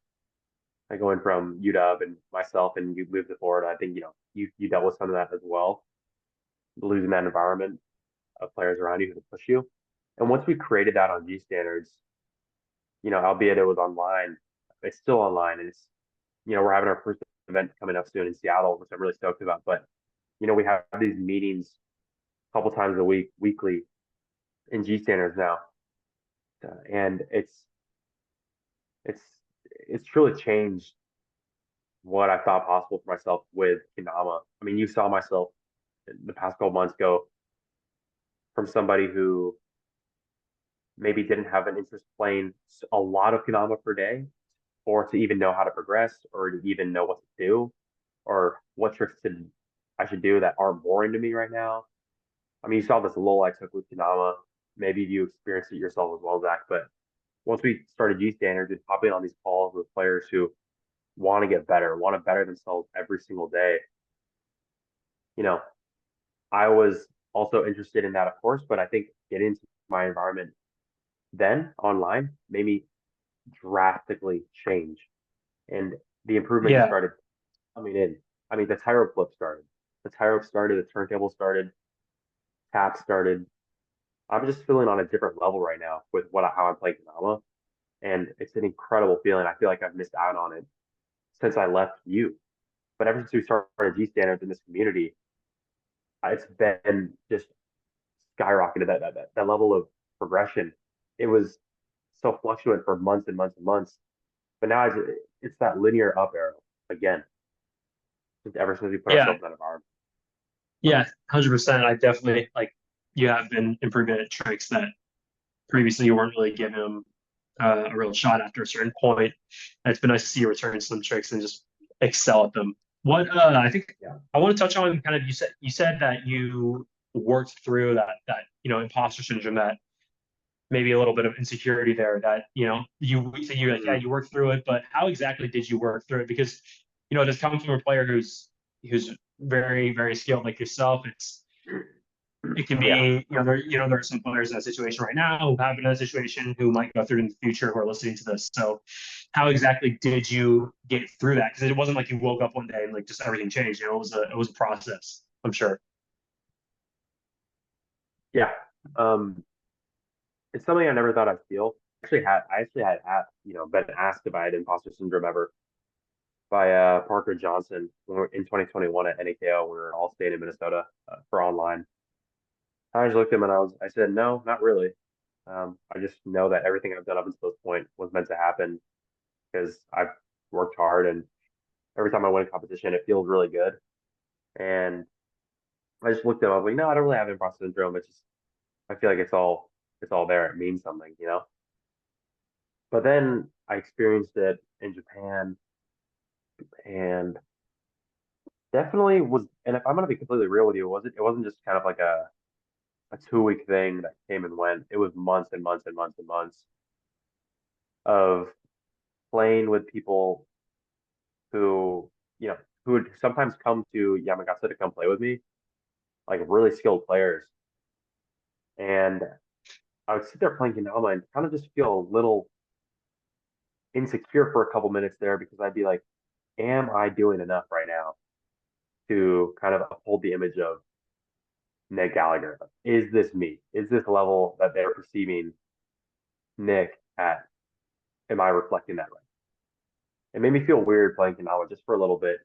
Like going from UW and myself, and you moved to Florida. I think you dealt with some of that as well, losing that environment of players around you who could push you. And once we created that on G standards, albeit it was online, it's still online, and we're having our first event coming up soon in Seattle, which I'm really stoked about. But we have these meetings a couple times a week, weekly in G standards now, and it's it's truly changed what I thought possible for myself with Kendama. I mean, you saw myself in the past couple months go from somebody who maybe didn't have an interest playing a lot of Kendama per day, or to even know how to progress, or to even know what to do, or what tricks I should do that aren't boring to me right now. I mean, you saw this lull I took with Kendama. Maybe you experienced it yourself as well, Zach. But once we started G standards and popping on these calls with players who want to get better, want to better themselves every single day, you know, I was also interested in that, of course. But I think getting into my environment then online made me drastically change, and the improvement just Yeah, started coming in. I mean, the tyro flip started, the turntable started, tap started. I'm just feeling on a different level right now with how I'm playing Kendama, and it's an incredible feeling. I feel like I've missed out on it since I left you. But ever since we started G standards in this community, it's been just skyrocketed that level of progression. It was so fluctuant for months and months and months, but now it's that linear up arrow again. Just ever since we put yeah, ourselves in that environment. yeah, 100%. I definitely like you have been improving at tricks that previously you weren't really giving them a real shot after a certain point. And it's been nice to see you return some tricks and just excel at them. What I think Yeah. I want to touch on kind of you said that you worked through that imposter syndrome that maybe a little bit of insecurity there that, so you like, yeah, Mm, you worked through it, but how exactly did you work through it? Because, this coming from a player who's very, very skilled like yourself, it can yeah. be, there are some players in that situation right now who have been in that situation who might go through it in the future who are listening to this. So how exactly did you get through that? Because it wasn't like you woke up one day and like just everything changed. It was a process, I'm sure. Yeah. Um, it's something I never thought I'd feel. I actually had been asked if I had imposter syndrome ever by Parker Johnson in 2021 at NAKO. We were all staying in Minnesota for online. I just looked at him and I said, no, not really. I just know that everything I've done up until this point was meant to happen because I've worked hard and every time I win a competition, it feels really good. And I just looked at him, I was like, no, I don't really have imposter syndrome. It's just, I feel like it's all there. It means something. But then I experienced it in Japan and definitely was, and if I'm gonna be completely real with you, it wasn't just kind of like a 2 week thing that came and went. It was months and months and months and months of playing with people who, you know, who would sometimes come to Yamagata to come play with me, like really skilled players. And I would sit there playing Kendama and kind of just feel a little insecure for a couple minutes there because I'd be like, am I doing enough right now to kind of uphold the image of Nick Gallagher? Is this me? Is this level that they're perceiving Nick at? Am I reflecting that right? It made me feel weird playing Kendama just for a little bit.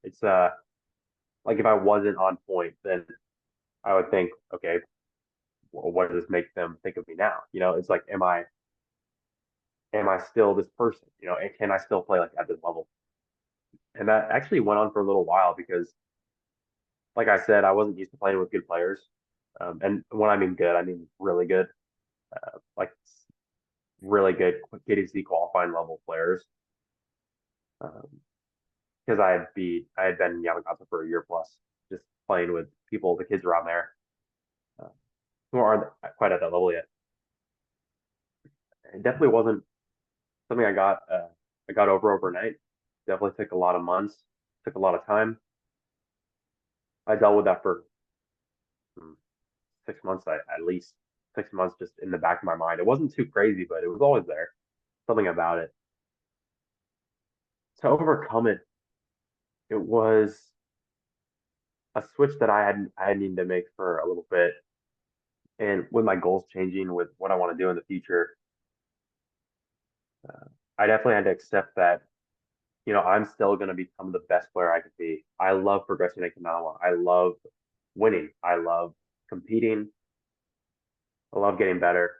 It's like if I wasn't on point, then I would think, okay, well, what does this make them think of me now? It's like, am I still this person? And can I still play like at this level? And that actually went on for a little while because, like I said, I wasn't used to playing with good players. And when I mean good, I mean really good, like really good KDC qualifying level players. Because I had been in Yamagata for a year plus, just playing with people, the kids around there, uh, who aren't quite at that level yet. It definitely wasn't something I got over overnight. Definitely took a lot of months, took a lot of time. I dealt with that for 6 months at least. 6 months just in the back of my mind. It wasn't too crazy, but it was always there. Something about it. To overcome it, it was a switch that I had needed to make for a little bit. And with my goals changing, with what I want to do in the future, uh, I definitely had to accept that I'm still going to become the best player I could be. I love progressing at Kanawa. I love winning. I love competing. I love getting better,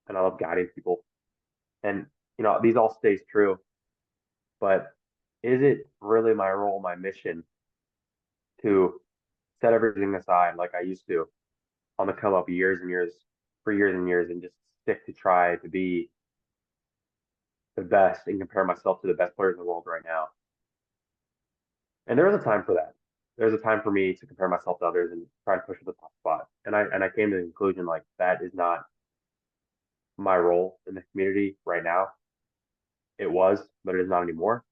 and I love guiding people. And these all stays true. But is it really my role, my mission to set everything aside like I used to on the come up years and years, for years and years, and just stick to try to be the best and compare myself to the best players in the world right now? And there is a time for that. There's a time for me to compare myself to others and try to push for the top spot. And I came to the conclusion like that is not my role in the community right now. It was, but it is not anymore.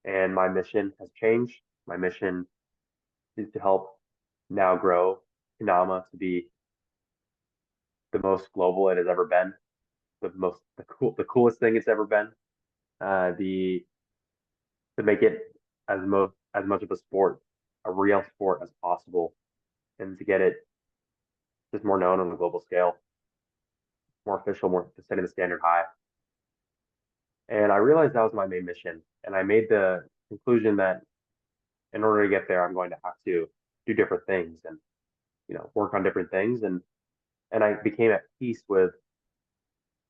And my mission has changed. My mission is to help now grow Kendama to be the most global it has ever been, the coolest thing it's ever been. The To make it as much of a sport, a real sport as possible, and to get it just more known on a global scale, more official, more setting the standard high. And I realized that was my main mission. And I made the conclusion that in order to get there, I'm going to have to do different things and work on different things. And I became at peace with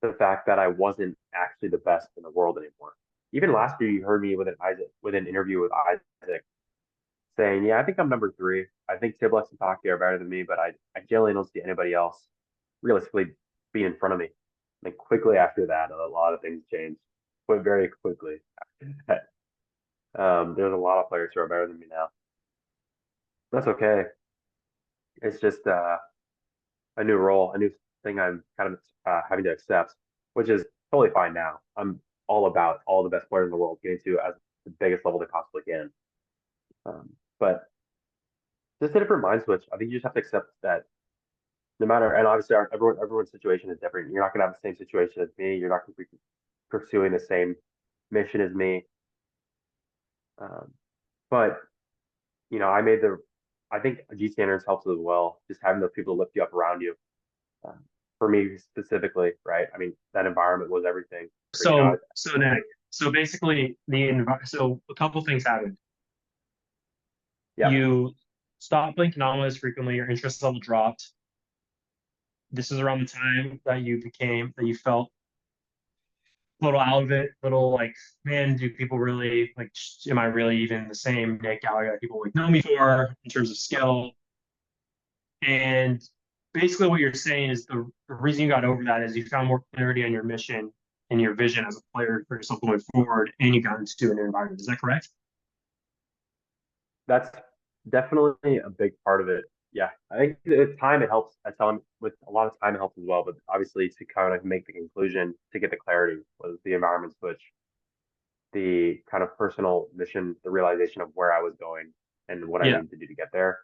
the fact that I wasn't actually the best in the world anymore. Even last year, you heard me with an interview with Isaac saying, "Yeah, I think I'm number three. I think Tiblex and Takuya are better than me, but I generally don't see anybody else realistically being in front of me." And quickly after that, a lot of things changed, but very quickly. There's a lot of players who are better than me now. That's okay. It's just a new role, thing I'm kind of having to accept, which is totally fine now. I'm all about all the best players in the world getting to as the biggest level they possibly can. But just a different mind switch. I think you just have to accept that no matter, and obviously everyone's situation is different. You're not gonna have the same situation as me. You're not gonna be pursuing the same mission as me. Um, but I made I think G standards helps as well. Just having those people to lift you up around you. Um, for me specifically, right? I mean, that environment was everything. So Nick, so basically so a couple things happened. Yeah, You stopped playing Kendama as frequently, your interest level dropped. This is around the time that you felt a little out of it, little like, man, do people really like, am I really even the same Nick Gallagher that people like know me for in terms of skill? And basically what you're saying is the reason you got over that is you found more clarity on your mission and your vision as a player for yourself going forward, and you got into a new environment. Is that correct? that's definitely a big part of it. Yeah, I think with time it helps. I tell them with a lot of time it helps as well, but obviously to kind of make the conclusion to get the clarity was the environment switch, the kind of personal mission, the realization of where I was going and what I Yeah. needed to do to get there.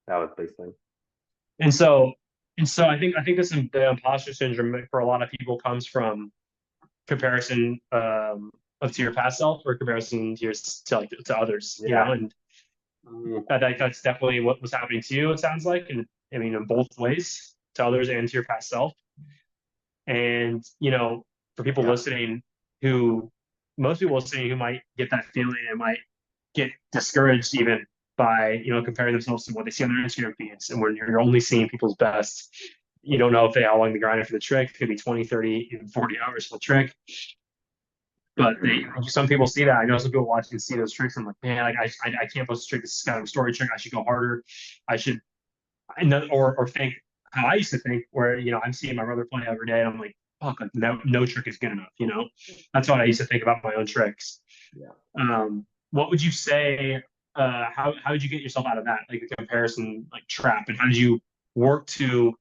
That was the biggest thing. And so I think this the imposter syndrome for a lot of people comes from comparison of to your past self or comparison to your to others, Yeah. and I think that's definitely what was happening to you. It sounds like, and I mean in both ways, to others and to your past self. And for people Yeah. listening, who most people listening who might get that feeling and might get discouraged even by comparing themselves to what they see on their Instagram feeds, and when you're only seeing people's best, you don't know if they how long they grinded for the trick. It could be 20, 30, even 40 hours for the trick. But some people see that. I know some people watch and see those tricks. I'm like, man, like I can't post a trick. This is kind of a story trick. I should go harder. I should, I know, or think how I used to think, where I'm seeing my brother play every day, and I'm like, fuck, like no trick is good enough. That's what I used to think about my own tricks. Yeah. What would you say? How did you get yourself out of that, like the comparison, like trap, and how did you work to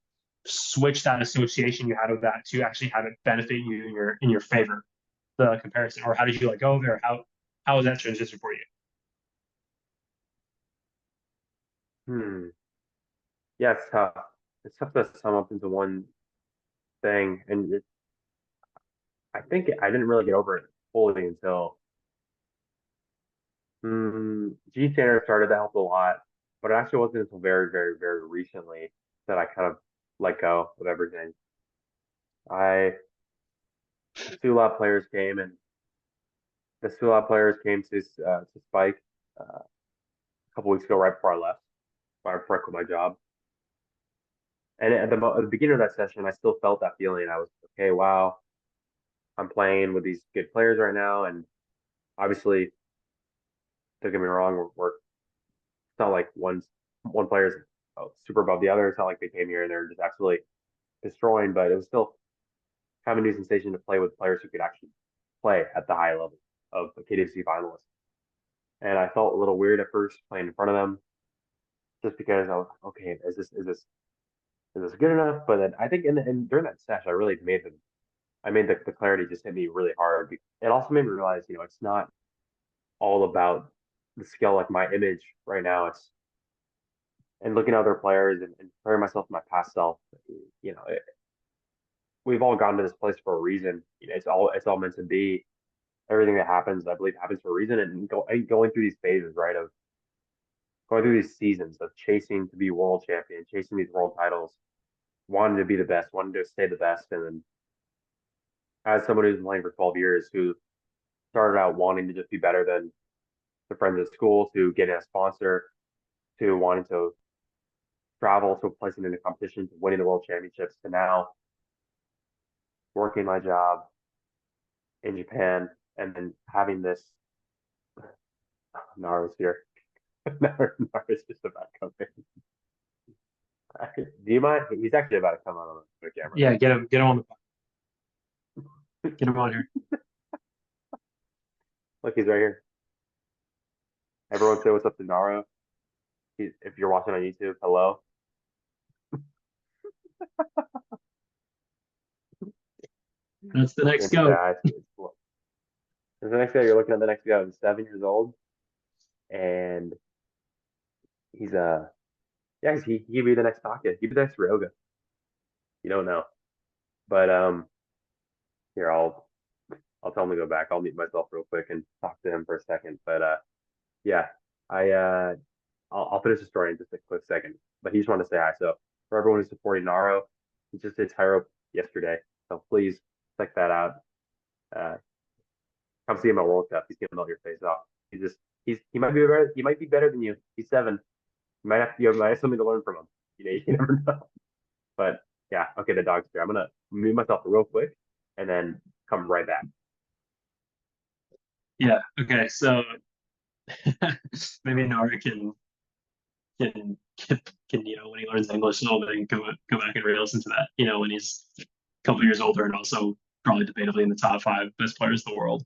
switch that association you had with that to actually have it benefit you in your favor, the comparison, or how did you let go of it, or how was that transition for you? Hmm. Yeah, it's tough. It's tough to sum up into one thing, and I think I didn't really get over it fully until G Standard started to help a lot, but it actually wasn't until very, very, very recently that I kind of let go of everything. I the Sula players came, and the Sula players came to Spike a couple weeks ago, right before I left, right before I quit my job. And at the beginning of that session, I still felt that feeling. I was okay, wow, I'm playing with these good players right now, and obviously, don't get me wrong, it's not like one player's super above the other. It's not like they came here and they're just absolutely destroying, but it was still kind of a new sensation to play with players who could actually play at the high level of a KDFC finalist. And I felt a little weird at first playing in front of them, just because I was like, okay, is this good enough? But then I think during that session, I made the clarity just hit me really hard. It also made me realize, it's not all about the skill, like my image right now. It's and looking at other players and comparing myself to my past self. You know, it, we've all gotten to this place for a reason. It's all meant to be. Everything that happens, I believe, happens for a reason. And going through these phases, right, of going through these seasons of chasing to be world champion, chasing these world titles, wanting to be the best, wanting to stay the best, and then as someone who's been playing for 12 years, who started out wanting to just be better than the friends at school, to getting a sponsor, to wanting to travel, to placing in a competition, to winning the world championships, to now working my job in Japan, and then having this. Naru's here. Naru's just about to come in. Do you mind? He's actually about to come on the camera. Yeah, get him on here. Look, he's right here. Everyone say what's up to Naru. If you're watching on YouTube, hello. That's the next And go. it's cool. And the next guy you're looking at the next guy who's 7 years old, and he's yeah, he could be the next Takuya. He could be the next Ryoga. You don't know. But here I'll tell him to go back. I'll mute myself real quick and talk to him for a second. But yeah, I I'll finish the story in just a quick second. But he just wanted to say hi. So for everyone who's supporting Naru, he just did tie rope yesterday. So please check that out. Uh, come see him at World Cup. He's gonna melt your face off. He might be better. He might be better than you. He's 7. You might have something to learn from him. You never know. But yeah, okay, the dog's here. I'm gonna mute myself real quick and then come right back. Yeah. Okay. So maybe Nara can when he learns English and all that, he can go back and re-listen to that. When he's a couple years older and also probably debatably in the top 5 best players in the world.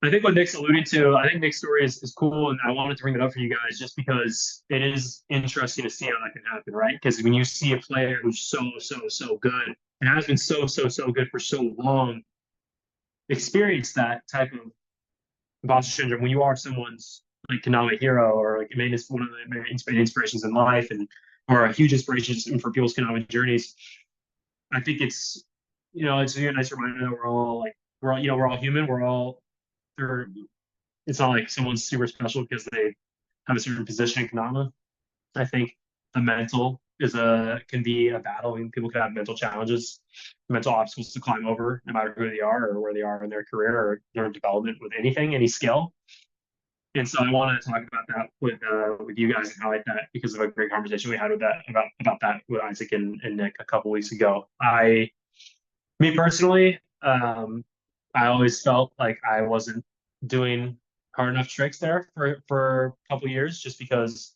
I think what Nick's alluding to, I think Nick's story is cool, and I wanted to bring it up for you guys just because it is interesting to see how that can happen, right? Because when you see a player who's so good and has been so good for so long, experience that type of imposter syndrome when you are someone's like Kendama hero or like main one of the main inspirations in life and or a huge inspiration for people's Kendama journeys. I think it's a nice reminder that we're all human. We're all they're it's not like someone's super special because they have a certain position in Kendama. I think the mental can be a battle and people can have mental challenges, mental obstacles to climb over, no matter who they are or where they are in their career or their development with anything, any skill. And so I want to talk about that with you guys and highlight that because of a great conversation we had with that about that with Isaac and Nick a couple weeks ago. Me personally, I always felt like I wasn't doing hard enough tricks there for a couple of years just because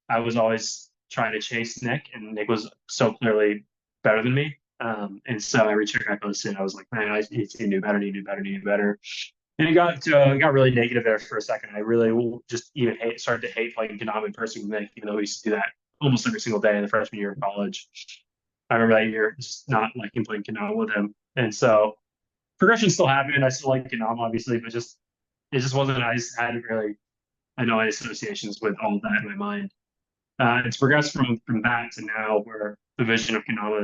I was always trying to chase Nick, and Nick was so clearly better than me. And so every trick I posted, I was like, man, I need to do better, need to do better, need to do better. And it got really negative there for a second. I really just even started to hate playing Kendama in person with Nick, even though we used to do that almost every single day in the freshman year of college. I remember that year just not liking playing Kendama with him. And so progression still happened. I still like Kendama, obviously, but it just wasn't. I just hadn't really had no associations with all of that in my mind. It's progressed from that to now, where the vision of Kendama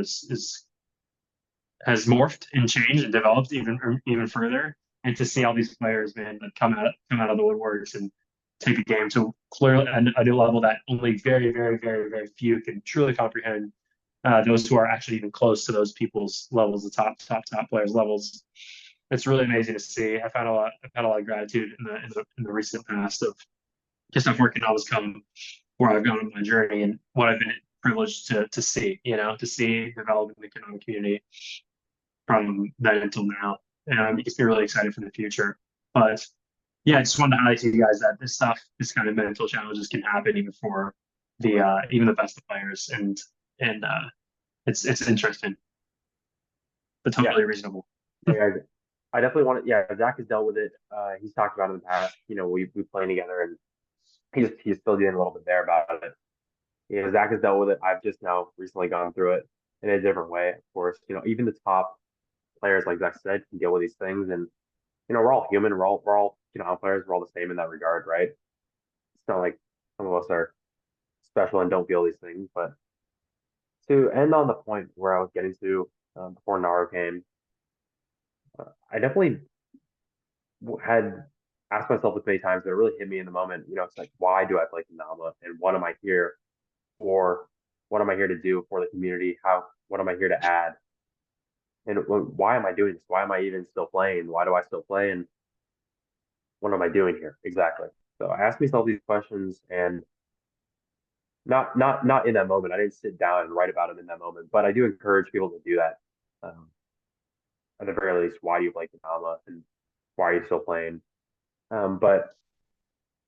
has morphed and changed and developed even further. And to see all these players, man, that come out of the woodworks and take the game to clearly a new level that only very few can truly comprehend. Those who are actually even close to those people's levels, the top players' levels. It's really amazing to see. I've had a lot of gratitude in the recent past of just how far Kendama's come, where I've gone on my journey, and what I've been privileged to see. To see developing the Kendama community from then until now. And it makes me really excited for the future. But yeah, I just wanted to highlight to you guys that this kind of mental challenges can happen even for even the best of players, and it's interesting, but Yeah, totally reasonable. yeah, I definitely want to. Yeah, Zach has dealt with it. He's talked about it in the past. We played together, and he's still dealing a little bit there about it. Zach has dealt with it. I've just now recently gone through it in a different way. Of course, even the top players, like Zach said, can deal with these things, and we're all human. We're all players. We're all the same in that regard, right? It's not like some of us are special and don't feel these things. But to end on the point where I was getting to before Naru came, I definitely had asked myself this many times, but it really hit me in the moment. It's like, why do I play Kendama, and what am I here for? What am I here to do for the community? What am I here to add? And why am I doing this? Why am I even still playing? Why do I still play? And what am I doing here exactly? So I asked myself these questions, and not in that moment. I didn't sit down and write about it in that moment, but I do encourage people to do that. Um, at the very least, why do you play Kendama, and why are you still playing? But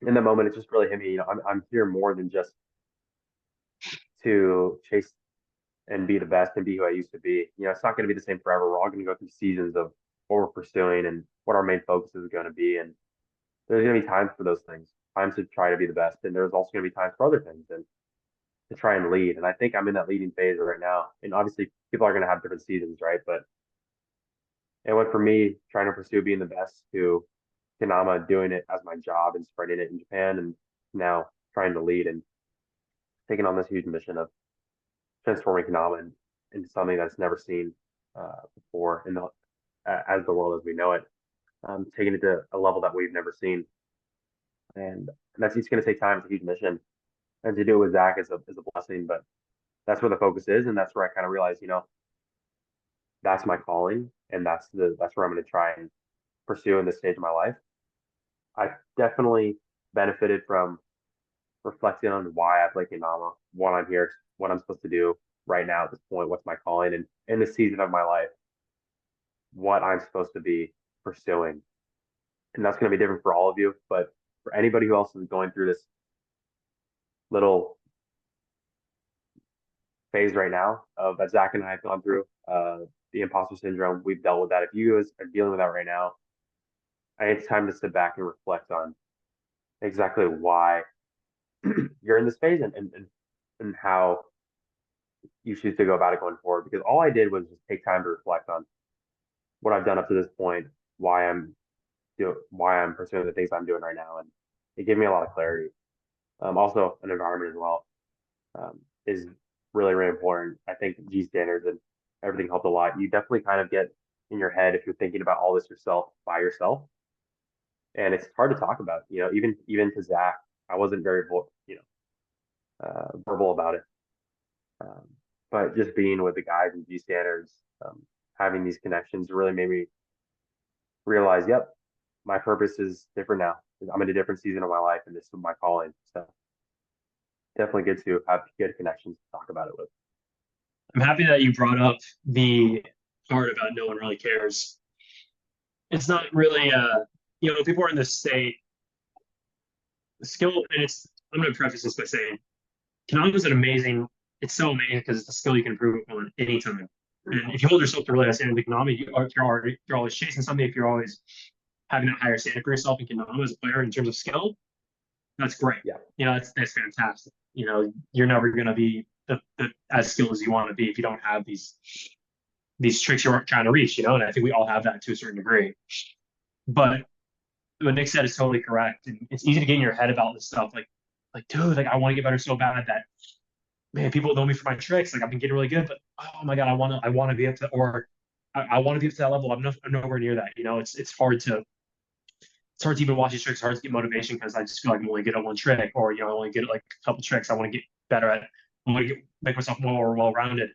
in the moment, it just really hit me. I'm here more than just to chase and be the best and be who I used to be. It's not going to be the same forever. We're all going to go through seasons of what we're pursuing and what our main focus is going to be. And there's going to be times for those things, times to try to be the best. And there's also going to be times for other things. And to try and lead. And I think I'm in that leading phase right now. And obviously, people are going to have different seasons, right? But it went from me trying to pursue being the best to Kendama doing it as my job and spreading it in Japan, and now trying to lead and taking on this huge mission of transforming Kendama into something that's never seen before in the as the world as we know it, taking it to a level that we've never seen. And that's just going to take time. It's a huge mission, and to do it with Zack is a blessing. But that's where the focus is, and that's where I kind of realized, that's my calling, and that's where I'm going to try and pursue in this stage of my life. I definitely benefited from reflecting on why I play Kendama, what I'm here, what I'm supposed to do right now at this point, what's my calling, and in this season of my life, what I'm supposed to be pursuing. And that's going to be different for all of you, but for anybody who else is going through this little phase right now of that Zack and I have gone through, the imposter syndrome, we've dealt with that. If you guys are dealing with that right now, I think it's time to sit back and reflect on exactly why you're in this phase, and how you choose to go about it going forward. Because all I did was just take time to reflect on what I've done up to this point, why I'm pursuing the things I'm doing right now, and it gave me a lot of clarity. Also, an environment as well is really really important. I think G standards and everything helped a lot. You definitely kind of get in your head if you're thinking about all this yourself by yourself, and it's hard to talk about. Even to Zack, I wasn't very verbal about it. Um, but just being with the guys in G standards, having these connections really made me realize, yep, my purpose is different now. I'm in a different season of my life, and this is my calling. So definitely good to have good connections to talk about it with. I'm happy that you brought up the part about no one really cares. It's not really, people are in this state. The skill, and I'm going to preface this by saying, Konami is it's so amazing because it's a skill you can improve upon anytime. And if you hold yourself to really high standard in Konami, you're always chasing something. If you're always having that higher standard for yourself in Konami as a player in terms of skill, that's great. Yeah. That's fantastic. You're never going to be as skilled as you want to be if you don't have these tricks you're trying to reach, and I think we all have that to a certain degree. But what Nick said is totally correct. And it's easy to get in your head about this stuff. Like, dude, like I want to get better so bad that, man, people know me for my tricks. Like I've been getting really good, but oh my God, I want to be up to, or I want to be up to that level. I'm nowhere near that. It's hard to even watch these tricks. It's hard to get motivation because I just feel like I'm only good at one trick, or I only get like a couple tricks. I want to get better at. I want to make myself more well-rounded.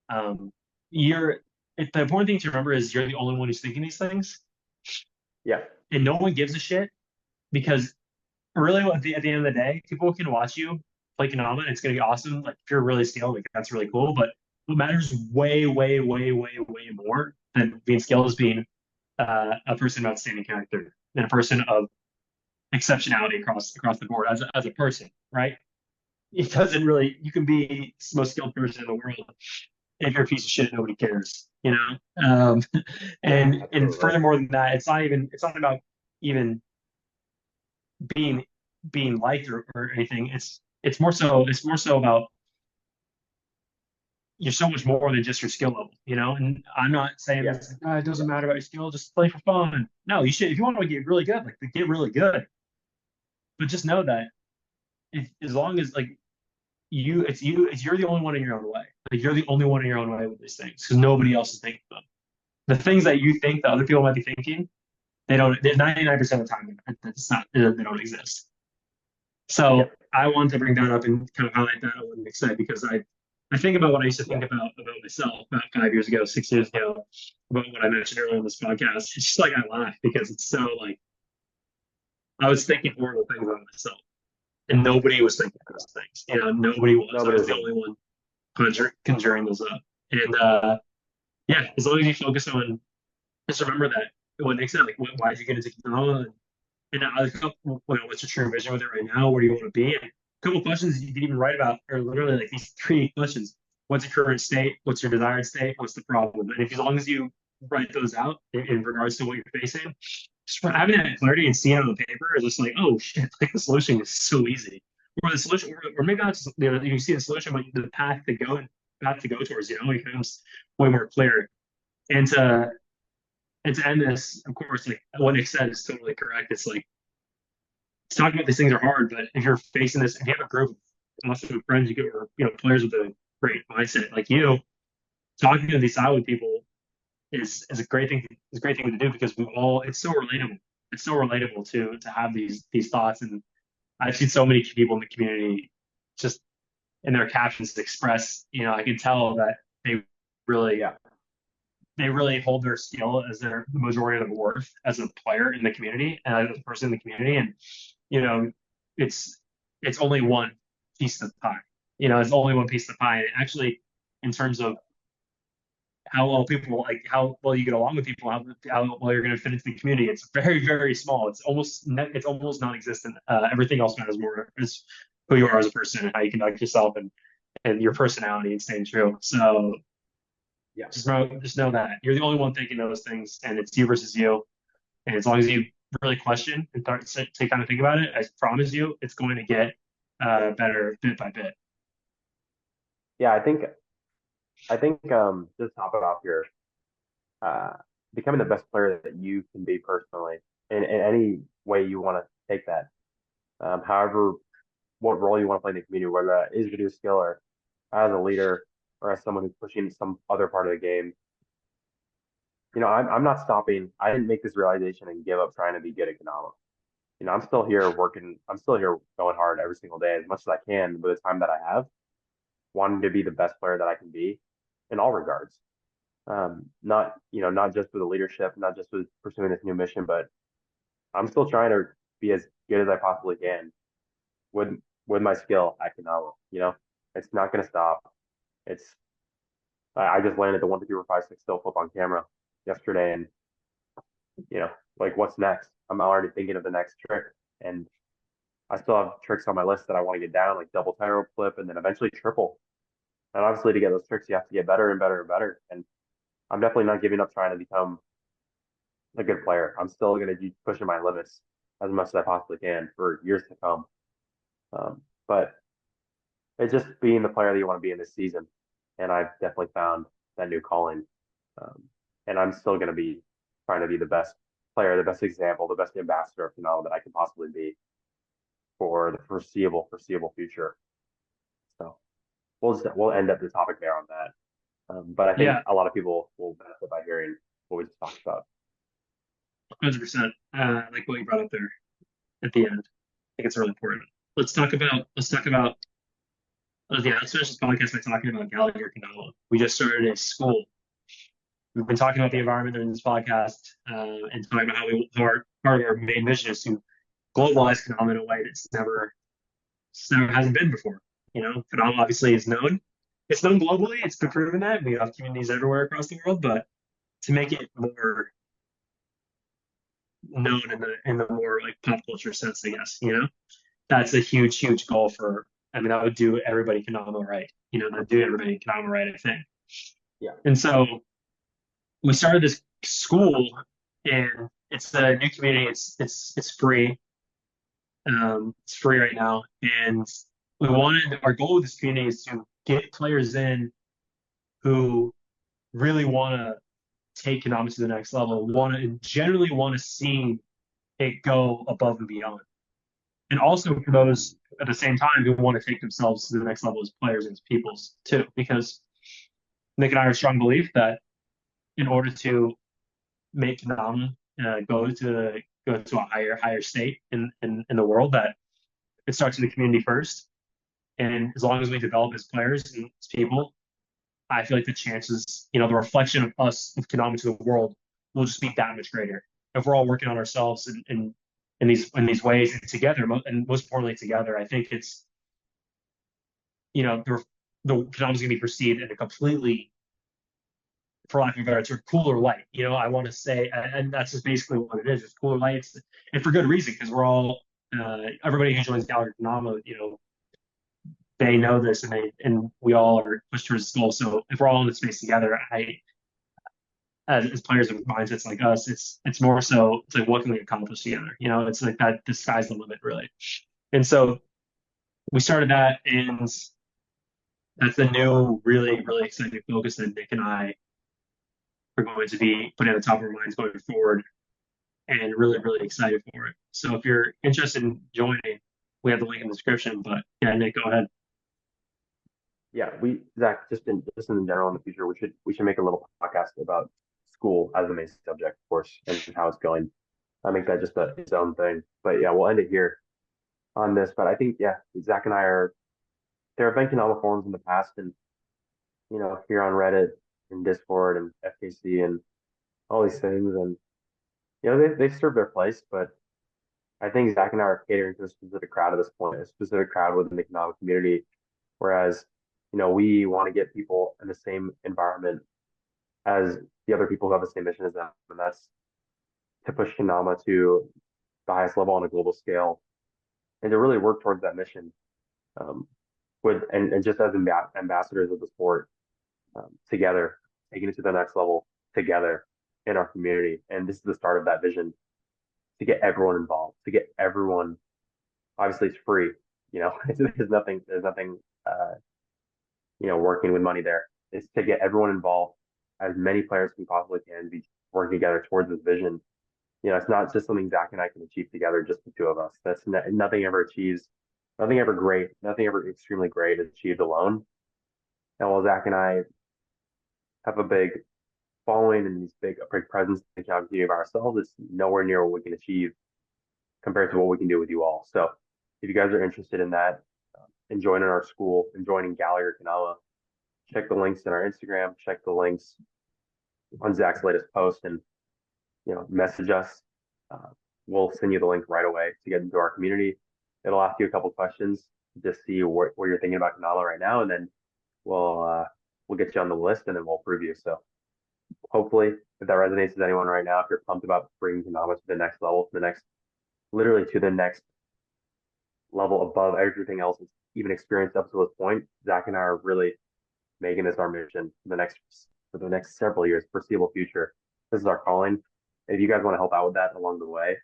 The important thing to remember is you're the only one who's thinking these things. Yeah. And no one gives a shit because really at the end of the day, people can watch you play Konami and it's going to be awesome. Like if you're really skilled, like that's really cool. But what matters way, way, way, way, way more than being skilled is being a person of outstanding character and a person of exceptionality across the board as a person, right? It doesn't really, you can be the most skilled person in the world. If you're a piece of shit, nobody cares, and furthermore than that, it's not about even being liked or anything. It's more so about you're so much more than just your skill level, And I'm not saying this, it doesn't matter about your skill, just play for fun. No, you should. If you want to get really good, like get really good. But just know that as long as like you're the only one in your own way. Like you're the only one in your own way with these things because nobody else is thinking them. The things that you think that other people might be thinking, they don't. 99% of the time, that's not. They don't exist. So I wanted to bring that up and kind of highlight that on what Nick said because I think about what I used to think about myself about 5 years ago, 6 years ago, about what I mentioned earlier in this podcast. It's just like I laugh because it's so like I was thinking horrible things about myself. And nobody was thinking those things. Nobody was. I was the only one conjuring those up. And as long as you focus on, just remember that what Nick said, like, why did you get into Kendama? And what's your true vision with it right now? Where do you want to be? And a couple questions you can even write about are literally like these 3 questions. What's your current state? What's your desired state? What's the problem? And as long as you write those out in regards to what you're facing, just having that clarity and seeing it on the paper is just like, oh shit, like the solution is so easy. or the solution, or maybe not just, you see the solution, but the path to go towards, becomes way more clear. And to end this, of course, like what Nick said is totally correct. It's like talking about these things are hard, but if you're facing this, if you have a group of awesome friends, you get, or players with a great mindset like you, talking to these out with people is a great thing. Is a great thing to do because we all, it's so relatable. It's so relatable to have these thoughts. And I've seen so many people in the community just in their captions express, I can tell that they really Yeah. they really hold their skill as their the majority of their worth as a player in the community and as a person in the community. And you know, it's it's only one piece of the pie. It's only one piece of the pie. And actually, in terms of how well people like how well you get along with people, how well you're going to fit into the community, it's very very small. It's almost non-existent. Everything else matters more is who you are as a person and how you conduct yourself and your personality and staying true. So Yeah. just know that you're the only one thinking those things, and it's you versus you. And as long as you really question and take time to think about it, I promise you, it's going to get better bit by bit. Yeah. I think just to top it off here, uh, becoming the best player that you can be personally in any way you want to take that. However, what role you want to play in the community, whether that is video skill or as a leader or as someone who's pushing some other part of the game. I'm not stopping. I didn't make this realization and give up trying to be good at Kendama. I'm still here working. I'm still here going hard every single day as much as I can with the time that I have, wanting to be the best player that I can be in all regards. Not just with the leadership, not just with pursuing this new mission, but I'm still trying to be as good as I possibly can with with my skill at Kendama. It's not going to stop. It's I just landed the 1, 2, 3, 4, 5, 6 still flip on camera yesterday, and you know, like what's next? I'm already thinking of the next trick, and I still have tricks on my list that I want to get down, like double tightrope flip, and then eventually triple. And obviously, to get those tricks, you have to get better and better and better. And I'm definitely not giving up trying to become a good player. I'm still going to be pushing my limits as much as I possibly can for years to come. But it's just being the player that you want to be in this season, and I've definitely found that new calling. Um, and I'm still going to be trying to be the best player, the best example, the best ambassador of Canelo that I can possibly be for the foreseeable future. So we'll end up the topic there on that. But I think Yeah, a lot of people will benefit by hearing what we just talked about. 100%. Like what you brought up there at the end. I think it's really important. Let's talk about let's finish this podcast by talking about Gallagher Kendama. We just started a school. We've been talking about the environment in this podcast and talking about how part of our main mission is to globalize Kendama in a way that's never hasn't been before. Kendama obviously is known. It's known globally. It's been proven that we have communities everywhere across the world, but to make it more known in the more like pop culture sense, I guess, that's a huge, huge goal for, I mean, that would do everybody Kendama right. That would do everybody Kendama right, I think. Yeah. And so we started this school and it's a new community. It's free. It's free right now. And our goal with this community is to get players in who really want to take Kendama to the next level, generally want to see it go above and beyond. And also for those at the same time who want to take themselves to the next level as players and as peoples too, because Nick and I are strong belief that in order to make Kendama go to a higher state in the world, that it starts in the community first. And as long as we develop as players and as people, I feel like the chances, the reflection of us of Kendama to the world will just be that much greater if we're all working on ourselves in these ways and together, and most importantly together. I think it's the Kendama's gonna be perceived in a completely, for lack of a better term, cooler light. I want to say, and that's just basically what it is. It's cooler lights, and for good reason, because we're all everybody who joins Gallagher Kendama, they know this, and we all are pushed towards this goal. So if we're all in this space together, as players with mindsets like us, it's more so it's like what can we accomplish together? It's like that the sky's the limit really. And so we started that, and that's the new, really, really exciting focus that Nick and I are going to be putting at the top of our minds going forward, and really, really excited for it. So if you're interested in joining, we have the link in the description. But yeah, Nick, go ahead. Yeah, Zach, just in general in the future, we should make a little podcast about school as the main subject, of course, and how it's going. I make that just its own thing. But yeah, we'll end it here on this. But I think yeah, Zach and I are there have been Kendama forums in the past, and here on Reddit and Discord and FKC and all these things, and they've served their place. But I think Zach and I are catering to a specific crowd at this point, a specific crowd within the Kendama community. Whereas, we want to get people in the same environment as the other people who have the same mission as them, and that's to push Kendama to the highest level on a global scale and to really work towards that mission um, and just as ambassadors of the sport together, taking it to the next level together in our community. And this is the start of that vision to get everyone involved, to get everyone. Obviously, it's free. There's nothing. Working with money there. It's to get everyone involved, as many players as we possibly can, be working together towards this vision. It's not just something Zach and I can achieve together, just the two of us. Nothing ever achieves, nothing ever great, nothing ever extremely great is achieved alone. And while Zach and I have a big following and these big presence in the community of ourselves, it's nowhere near what we can achieve compared to what we can do with you all. So if you guys are interested in that, in joining our school, in joining Gallagher Canala, check the links in our Instagram, check the links on Zach's latest post, and message us. Uh, we'll send you the link right away to get into our community. It'll ask you a couple questions to just see what you're thinking about Canala right now, and then we'll get you on the list, and then we'll approve you. So hopefully, if that resonates with anyone right now, if you're pumped about bringing Canala to the next level, literally to the next level above everything else that's even experienced up to this point, Zach and I are really making this our mission for the next several years, foreseeable future. This is our calling. If you guys want to help out with that along the way,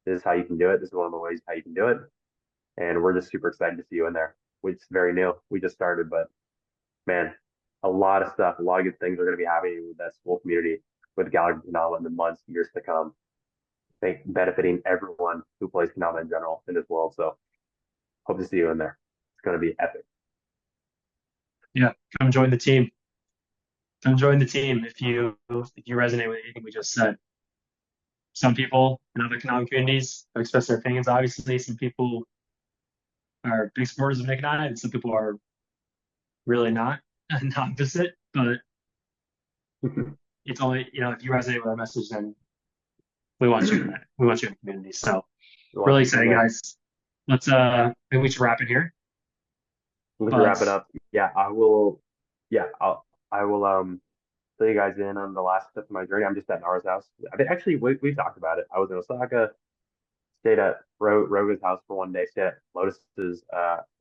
this is how you can do it. This is one of the ways how you can do it. And we're just super excited to see you in there. It's very new. We just started, but man, a lot of stuff, a lot of good things are going to be happening with that school community, with Gallagher Canal in the months, years to come. Benefiting everyone who plays Canal in general in this world. So hope to see you in there. It's going to be epic. Yeah, come join the team. Come join the team if you resonate with anything we just said. Some people in other Konami communities have expressed their opinions. Obviously, some people are big supporters of Nick and I, and some people are really not, and the opposite. But it's only if you resonate with our message, then we want you in that. We want you in the community. So really exciting, guys. Let's maybe we should wrap it here. We can wrap it up. Yeah, I will. Yeah, I will fill you guys in on the last step of my journey. I'm just at Naru's house. I think actually we've talked about it. I was in Osaka, stayed at Roga's house for one day, stayed at Lotus's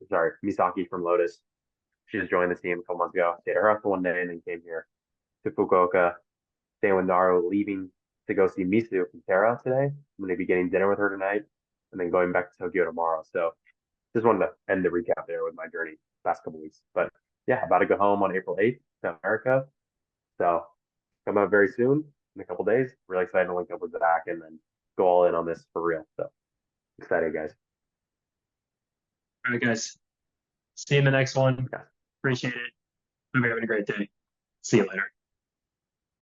sorry, Misaki from Lotus. She just joined the team a couple months ago. Stayed at her house for one day and then came here to Fukuoka, staying with Naru, leaving to go see Misu from Terra today. I'm gonna be getting dinner with her tonight and then going back to Tokyo tomorrow. So just wanted to end the recap there with my journey last couple weeks. But yeah, about to go home on April 8th to America. So come out very soon in a couple days. Really excited to link up with Zack and then go all in on this for real. So excited, guys. All right, guys. See you in the next one. Yeah. Appreciate it. Hope you're having a great day. See you later.